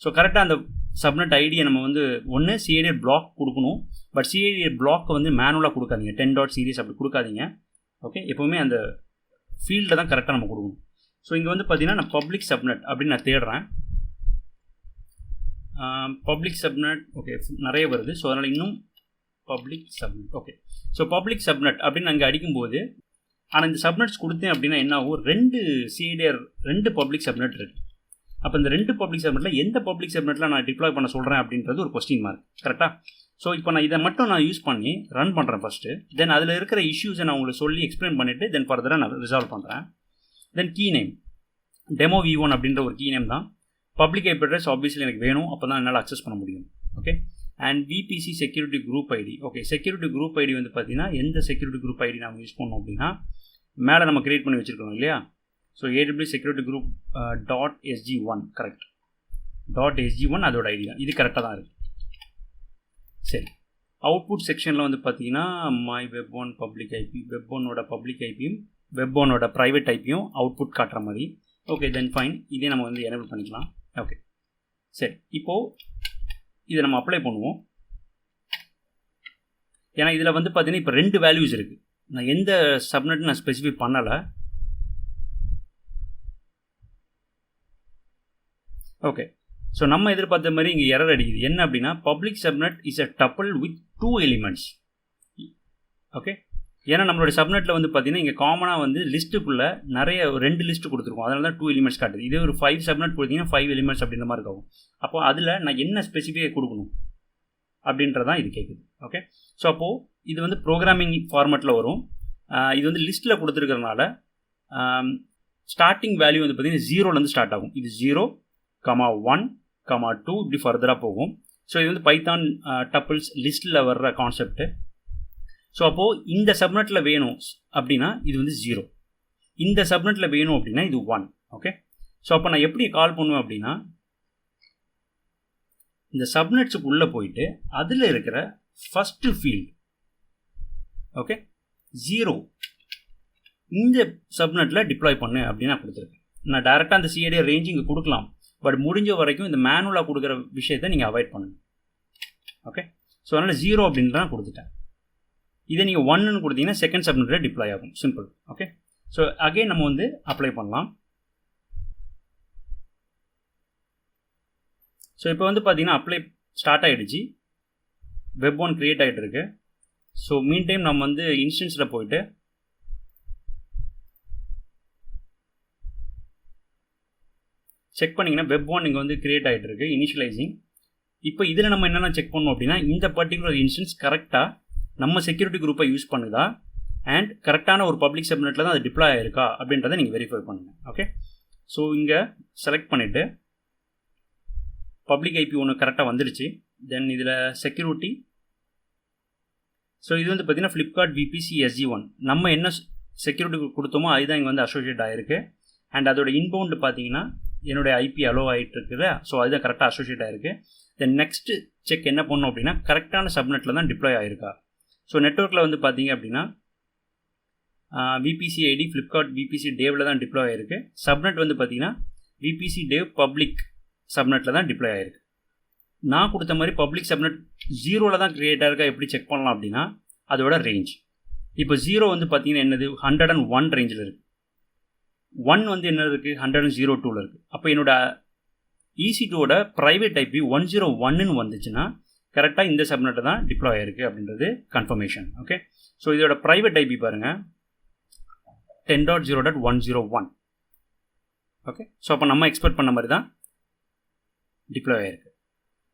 So கரெக்டாக அந்த சப்நெட் ஐடியை நம்ம வந்து ஒன்று CID பிளாக் கொடுக்கணும். பட் CID பிளாக்கை வந்து மேனுவலாக கொடுக்காதீங்க, 10.series அப்படி கொடுக்காதீங்க. ஓகே, எப்போவுமே அந்த ஃபீல்டில் தான் கரெக்டாக நம்ம கொடுக்கணும். ஸோ இங்கே வந்து பார்த்தீங்கன்னா நான் பப்ளிக் சப்நெட் அப்படின்னு நான் தேடுறேன். பப்ளிக் சப்நெட் ஓகே நிறைய வருது. ஸோ அதனால் இன்னும் public subnet. Okay, so public subnet அப்படின்னு அங்கே அடிக்கும்போது, ஆனால் இந்த சப்நெட்ஸ் கொடுத்தேன் அப்படின்னா என்ன ஆகும், 2 பப்ளிக் சப்நெட் இருக்குது. அப்போ இந்த 2 பப்ளிக் சப்நெட்டில் எந்த பப்ளிக் சப்நெட்டில் நான் டிப்ளாய் பண்ண சொல்கிறேன் அப்படின்றது ஒரு கொஸ்டின் மார்க். கரெக்டாக? ஸோ இப்போ நான் இதை மட்டும் நான் யூஸ் பண்ணி ரன் பண்ணுறேன் ஃபஸ்ட்டு. தென் அதில் இருக்கிற இஷ்யூஸை நான் உங்களுக்கு சொல்லி எக்ஸ்பிளைன் பண்ணிவிட்டு தென் ஃபர்தராக நான் ரிசால்வ் பண்ணுறேன். தென் கீ நேம் டெமோ V1 அப்படின்ற ஒரு கீ நேம் தான். பப்ளிக் ஐபி அட்ரஸ் ஆப்வியஸ்லி எனக்கு வேணும், அப்போ தான் என்னால் அக்சஸ் பண்ண முடியும். Okay, and VPC security group ID. Okay, security group ID வந்து பார்த்தீங்கன்னா எந்த செக்யூரிட்டி குரூப் ஐடி நம்ம யூஸ் பண்ணோம் அப்படின்னா மேலே நம்ம கிரியேட் பண்ணி வச்சுருக்கோம் இல்லையா. So AWS security group .SG1 correct. .SG1 அதோட ஐடி தான். இது கரெக்டாக தான் இருக்குது. சரி, அவுட்புட் செக்ஷனில் வந்து பார்த்தீங்கன்னா மை Web1 பப்ளிக் ஐபி, Web1ஓட பப்ளிக் ஐபியும் Web1ஓட ப்ரைவேட் ஐபியும் அவுட்புட் காட்டுற மாதிரி. ஓகே, தென் ஃபைன், இதே நம்ம வந்து எனேபிள் பண்ணிக்கலாம். ஓகே, சரி, இப்போது இதை நம்ம அப்ளை பண்ணுவோம். ஏன்னா இதில் வந்து பார்த்தீங்கன்னா இப்போ 2 வேல்யூஸ் இருக்குது. நான் எந்த சப்நெட் நான் ஸ்பெசிஃபை பண்ணலை. ஓகே, ஸோ நம்ம எதிர்பார்த்த மாதிரி இங்கே எரர் அடிக்குது. என்ன அப்படின்னா public subnet is a tuple with 2 elements. Okay, ஏன்னா நம்மளோட சப்நெட்டில் வந்து பார்த்தீங்கன்னா இங்கே காமனாக வந்து லிஸ்ட்டுக்குள்ளே நிறைய 2 லிஸ்ட்டு கொடுத்துருக்கோம். அதனால தான் 2 எலிமெண்ட்ஸ் காட்டுது. இதே ஒரு 5 சப்நெட் கொடுத்தீங்கன்னா 5 எலிமெண்ட்ஸ் அப்படின்ற மாதிரி இருக்கும். அப்போ அதில் நான் என்ன ஸ்பெசிஃபிக்காக கொடுக்கணும் அப்படின்றதான் இது கேட்குது. ஓகே, ஸோ அப்போது இது வந்து ப்ரோக்ராமிங் ஃபார்மேட்டில் வரும். இது வந்து லிஸ்ட்டில் கொடுத்துருக்கறனால ஸ்டார்டிங் வேல்யூ வந்து பார்த்தீங்கன்னா 0லேருந்து ஸ்டார்ட் ஆகும். இது 0, 1, 2 இப்படி ஃபர்தராக போகும். ஸோ இது வந்து பைத்தான் டப்பிள்ஸ் லிஸ்ட்டில் வர்ற கான்செப்ட்டு. ஸோ அப்போது இந்த சப்நெட்டில் வேணும் அப்படின்னா இது வந்து 0, இந்த சப்நெட்டில் வேணும் அப்படின்னா இது 1. ஓகே, ஸோ அப்போ நான் எப்படி கால் பண்ணுவேன் அப்படின்னா இந்த சப்நெட்ஸுக்கு உள்ளே போயிட்டு அதில் இருக்கிற ஃபஸ்ட்டு ஃபீல்டு ஓகே 0 இந்த சப்நெட்டில் டிப்ளாய் பண்ணு அப்படின்னு நான் கொடுத்துருக்கேன். நான் டேரெக்டாக அந்த சிஐடி ரேஞ்ச் இங்கே கொடுக்கலாம், பட் முடிஞ்ச வரைக்கும் இந்த மேனுவலாக கொடுக்குற விஷயத்தை நீங்கள் அவாய்ட் பண்ணுங்கள். ஓகே, ஸோ அதனால் 0 அப்படின்னு தான் கொடுத்துட்டேன். இதை நீங்கள் 1ன்னு கொடுத்தீங்கன்னா செகண்ட் சப்நெட்டில் டிப்ளாய் ஆகும். சிம்பிள். ஓகே, ஸோ அகைன் நம்ம வந்து அப்ளை பண்ணலாம். ஸோ இப்போ வந்து பார்த்தீங்கன்னா அப்ளை ஸ்டார்ட் ஆகிடுச்சு, Web1 க்ரியேட் ஆகிட்டு இருக்கு. ஸோ மீன் டைம் நம்ம வந்து இன்ஸ்டன்ஸில் போயிட்டு செக் பண்ணிங்கன்னா Web1 இங்கே வந்து க்ரியேட் ஆகிட்டு இருக்கு, இனிஷியலைசிங். இப்போ இதில் நம்ம என்னென்ன செக் பண்ணோம் அப்படின்னா இந்த பர்டிகுலர் இன்ஸ்டன்ஸ் கரெக்டாக நம்ம செக்யூரிட்டி குரூப்பை யூஸ் பண்ணுதா அண்ட் கரெக்டான ஒரு பப்ளிக் சப்நெட்டில் தான் அது டிப்ளாய் ஆயிருக்கா அப்படின்றத நீங்கள் வெரிஃபை பண்ணுங்கள். ஓகே, ஸோ இங்கே செலக்ட் பண்ணிவிட்டு பப்ளிக் ஐபி ஒன்று கரெக்டாக வந்துடுச்சு. தென் இதில் செக்யூரிட்டி, ஸோ இது வந்து பார்த்திங்கன்னா ஃப்ளிப்கார்ட் VPC SG1 நம்ம என்ன செக்யூரிட்டி கொடுத்தோமோ அதுதான் இங்கே வந்து அசோசியேட் ஆகிருக்கு. அண்ட் அதோட இன்பவுண்டு பார்த்தீங்கன்னா என்னுடைய ஐபி அலோ ஆகிட்டு இருக்குது. ஸோ அதுதான் கரெக்டாக அசோசியேட் ஆகிருக்கு. தென் நெக்ஸ்ட்டு செக் என்ன பண்ணணும் அப்படின்னா கரெக்டான சப்நெட்டில் தான் டிப்ளாய் ஆகிருக்கா. ஸோ நெட்வொர்க்கில் வந்து பார்த்தீங்க அப்படின்னா VPC ID ஃப்ளிப்கார்ட் VPC டேவில் தான் டிப்ளாய் ஆகிருக்கு. சப்நெட் வந்து பார்த்தீங்கன்னா VPC டேவ் பப்ளிக் சப்நெட்டில் தான் டிப்ளாய் ஆகிருக்கு. நான் கொடுத்த மாதிரி பப்ளிக் சப்நெட் 0ல் தான் க்ரியேட் ஆகிருக்கா எப்படி செக் பண்ணலாம் அப்படின்னா அதோட ரேஞ்ச். இப்போ 0 வந்து பார்த்தீங்கன்னா என்னது 101 ரேஞ்சில் இருக்குது. 1 வந்து என்ன இருக்குது 102ல் இருக்குது. அப்போ என்னோட EC2ஓட ப்ரைவேட் ஐபி 101ன்னு வந்துச்சுன்னா கரெக்டாக இந்த சப்நெட்டை தான் டிப்ளாய் ஆகிருக்கு அப்படின்றது கன்ஃபர்மேஷன். ஓகே, ஸோ இதோட ப்ரைவேட் ஐபி பாருங்கள் 10.0.101. ஓகே, ஸோ அப்போ நம்ம எக்ஸ்பெக்ட் பண்ண மாதிரி தான் டிப்ளாய் ஆகிருக்கு.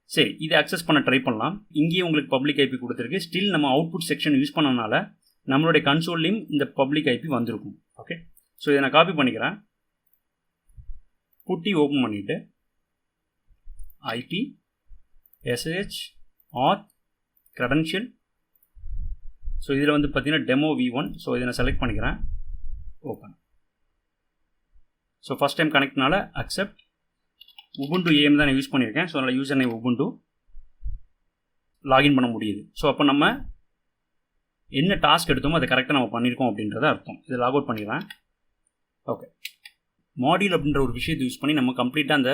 சரி, இதை அக்சஸ் பண்ண ட்ரை பண்ணலாம். இங்கேயே உங்களுக்கு பப்ளிக் ஐபி கொடுத்துருக்கு. ஸ்டில் நம்ம அவுட்புட் செக்ஷன் யூஸ் பண்ணனால நம்மளுடைய கன்சோல்லையும் இந்த பப்ளிக் ஐபி வந்திருக்கும். ஓகே, ஸோ இதை நான் காப்பி பண்ணிக்கிறேன். புட்டி ஓப்பன் பண்ணிவிட்டு IP SSH auth credential. So இதில் வந்து பார்த்தீங்கன்னா டெமோ V1. ஸோ இதை நான் செலக்ட் பண்ணிக்கிறேன், ஓப்பன். ஸோ ஃபஸ்ட் டைம் கனெக்ட்னால அக்செப்ட். உபுண்டு AM தான் நான் யூஸ் பண்ணியிருக்கேன். ஸோ அதனால் யூசர் நேம் உபுண்டு, லாகின் பண்ண முடியுது. ஸோ அப்போ நம்ம என்ன டாஸ்க் எடுத்தோமோ அதை கரெக்டாக நம்ம பண்ணியிருக்கோம் அப்படின்றத அர்த்தம். இதை லாக் அவுட் பண்ணிடுறேன். ஓகே, மாடியூல் அப்படின்ற ஒரு விஷயத்தை யூஸ் பண்ணி நம்ம கம்ப்ளீட்டாக அந்த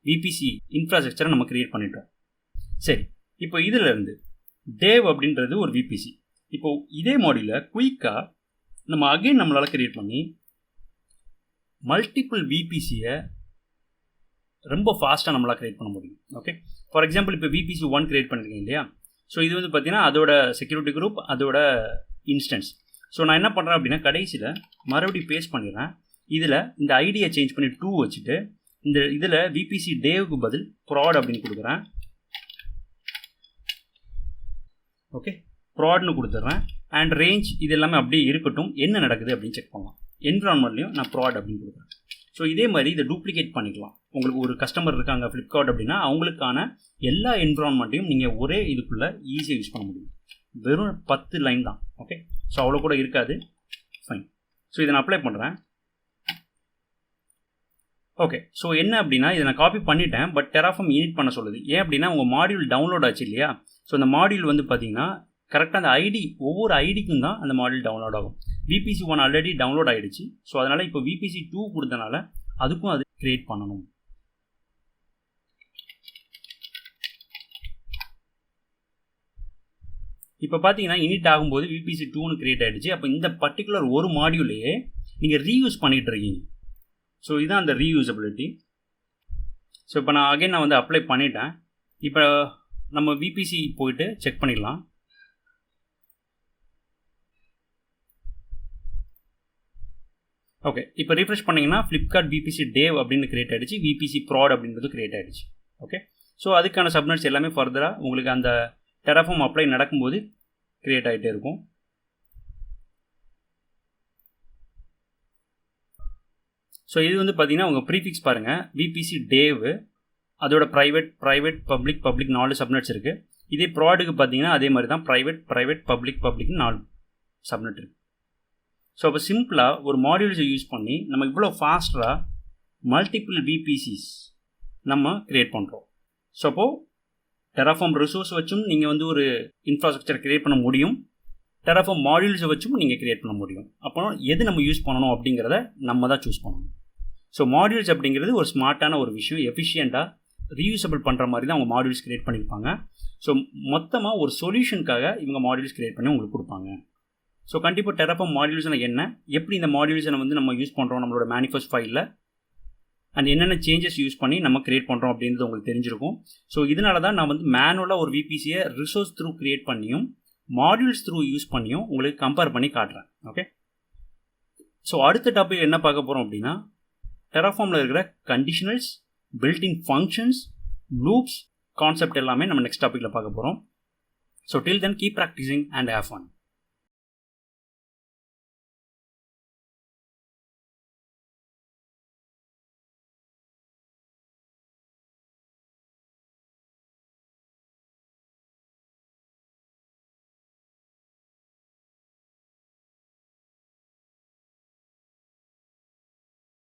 VPC இன்ஃப்ராஸ்ட்ரக்சரை நம்ம க்ரியேட் பண்ணிட்டோம். சரி, இப்போ இதிலேருந்து டேவ் அப்படின்றது ஒரு VPC. இப்போ இதே மாடியூலை குயிக்காக நம்ம அகைன் நம்மளால் க்ரியேட் பண்ணி மல்டிபிள் VPCயை ரொம்ப ஃபாஸ்ட்டாக நம்மளால் க்ரியேட் பண்ண முடியும். ஓகே, ஃபார் எக்ஸாம்பிள் இப்போ VPC 1 க்ரியேட் பண்ணியிருக்கேன் இல்லையா. ஸோ இது வந்து பார்த்தீங்கன்னா அதோட செக்யூரிட்டி குரூப், அதோட இன்ஸ்டன்ஸ். ஸோ நான் என்ன பண்ணுறேன் அப்படின்னா கடைசியில் மறுபடியும் பேஸ்ட் பண்ணிடுறேன். இதில் இந்த ஐடியை சேஞ்ச் பண்ணி 2 வச்சுட்டு இந்த இதில் VPC டேவுக்கு பதில் ப்ராட் அப்படின்னு கொடுக்குறேன். ஓகே, ப்ராட்னு கொடுத்துட்றேன். அண்ட் ரேஞ்ச் இது எல்லாமே அப்படியே இருக்கட்டும், என்ன நடக்குது அப்படின்னு செக் பண்ணலாம். என்விரான்மெண்ட்லையும் நான் ப்ராட் அப்படின்னு கொடுக்குறேன். ஸோ இதே மாதிரி இதை டூப்ளிகேட் பண்ணிக்கலாம். உங்களுக்கு ஒரு கஸ்டமர் இருக்காங்க ஃப்ளிப்கார்ட் அப்படின்னா அவங்களுக்கான எல்லா என்விரான்மெண்ட்டையும் நீங்கள் ஒரே இதுக்குள்ளே ஈஸியாக யூஸ் பண்ண முடியும். வெறும் 10 லைன் தான். ஓகே, ஸோ அவ்வளோ கூட இருக்காது. ஃபைன். ஸோ இதை நான் அப்ளை பண்ணுறேன். ஓகே, ஸோ என்ன அப்படின்னா இதை நான் காப்பி பண்ணிட்டேன், பட் Terraform இனிட் பண்ண சொல்லுது. ஏன் அப்படின்னா உங்கள் மாடியூல் டவுன்லோட் ஆச்சு இல்லையா. ஸோ அந்த மாடியூல் வந்து பார்த்தீங்கன்னா கரெக்டாக அந்த ஐடி ஒவ்வொரு ஐடிக்கும் தான் அந்த மாடியூல் டவுன்லோட் ஆகும். VPC 1 ஆல்ரெடி டவுன்லோட் ஆகிடுச்சு. ஸோ அதனால் இப்போ VPC 2 கொடுத்தனால அதுக்கும் அது க்ரியேட் பண்ணணும். இப்போ பார்த்தீங்கன்னா இனிட் ஆகும்போது VPC 2ன்னு க்ரியேட் ஆகிடுச்சு. அப்போ இந்த பர்டிகுலர் ஒரு மாடியூலையே நீங்கள் ரீயூஸ் பண்ணிகிட்டு இருக்கீங்க. ஸோ இதுதான் அந்த ரீயூசபிலிட்டி. ஸோ இப்போ நான் வந்து அப்ளை பண்ணிட்டேன். இப்போ நம்ம VPC போயிட்டு செக் பண்ணிடலாம். ஓகே, இப்போ ரீஃப்ரெஷ் பண்ணிங்கன்னா ஃப்ளிப்கார்ட் VPC டேவ் அப்படின்னு க்ரியேட் ஆகிடுச்சு, VPC ப்ராட் அப்படின்றது க்ரியேட் ஆகிடுச்சு. ஓகே, ஸோ அதுக்கான சப்நெட்ஸ் எல்லாமே ஃபர்தராக உங்களுக்கு அந்த Terraform அப்ளை நடக்கும்போது க்ரியேட் ஆகிட்டே இருக்கும். ஸோ இது வந்து பார்த்தீங்கன்னா உங்கள் ப்ரீஃபிக்ஸ் பாருங்கள், VPC டேவ் அதோட ப்ரைவேட் பப்ளிக் 4 சப்நெட்ஸ் இருக்குது. இதே ப்ராடுக்கு பார்த்தீங்கன்னா அதே மாதிரி தான் ப்ரைவேட் பப்ளிக்னு 4 சப்நெட் இருக்குது. ஸோ அப்போ சிம்பிளாக ஒரு மாடியூல்ஸை யூஸ் பண்ணி நம்ம இவ்வளோ ஃபாஸ்ட்டாக மல்டிபிள் VPCs நம்ம க்ரியேட் பண்ணுறோம். ஸோ அப்போது Terraform ரிசோர்ஸ் வச்சும் நீங்கள் வந்து ஒரு இன்ஃப்ராஸ்ட்ரக்சர் கிரியேட் பண்ண முடியும். Terraform மாடியூல்ஸை வச்சும் நீங்கள் கிரியேட் பண்ண முடியும். அப்போ எது நம்ம யூஸ் பண்ணணும் அப்படிங்கிறத நம்ம தான் சூஸ் பண்ணணும். ஸோ மாடியூல்ஸ் அப்படிங்கிறது ஒரு ஸ்மார்ட்டான ஒரு விஷயம், எஃபிஷியண்ட்டாக ரீயூசபிள் பண்ணுற மாதிரி தான் அவங்க மாடியூல்ஸ் கிரியேட் பண்ணியிருப்பாங்க. ஸோ மொத்தமாக ஒரு சொல்யூஷனுக்காக இவங்க மாடியூல்ஸ் கிரியேட் பண்ணி உங்களுக்கு கொடுப்பாங்க. ஸோ கண்டிப்பாக Terraform மாடியூல்ஸ்னால் என்ன, எப்படி இந்த மாடியூல்ஸை வந்து நம்ம யூஸ் பண்ணுறோம் நம்மளோட மேனிஃபெஸ்ட் ஃபைலில், அண்ட் என்னென்ன சேஞ்சஸ் யூஸ் பண்ணி நம்ம கிரியேட் பண்ணுறோம் அப்படின்றது உங்களுக்கு தெரிஞ்சிருக்கும். ஸோ இதனால தான் நான் வந்து மேனுவலாக ஒரு விபிசியை ரிசோர்ஸ் த்ரூ கிரியேட் பண்ணியும் மாடியூல்ஸ் த்ரூ யூஸ் பண்ணியும் உங்களுக்கு கம்பேர் பண்ணி காட்டுறேன். ஓகே, ஸோ அடுத்த டாபிக் என்ன பார்க்க போகிறோம் அப்படின்னா Terraformல இருக்கிற conditionals, built-in functions, loops concept எல்லாமே நம்ம நெக்ஸ்ட் டாப்பிக்கில் பார்க்க போகிறோம். So till then keep practising and have fun.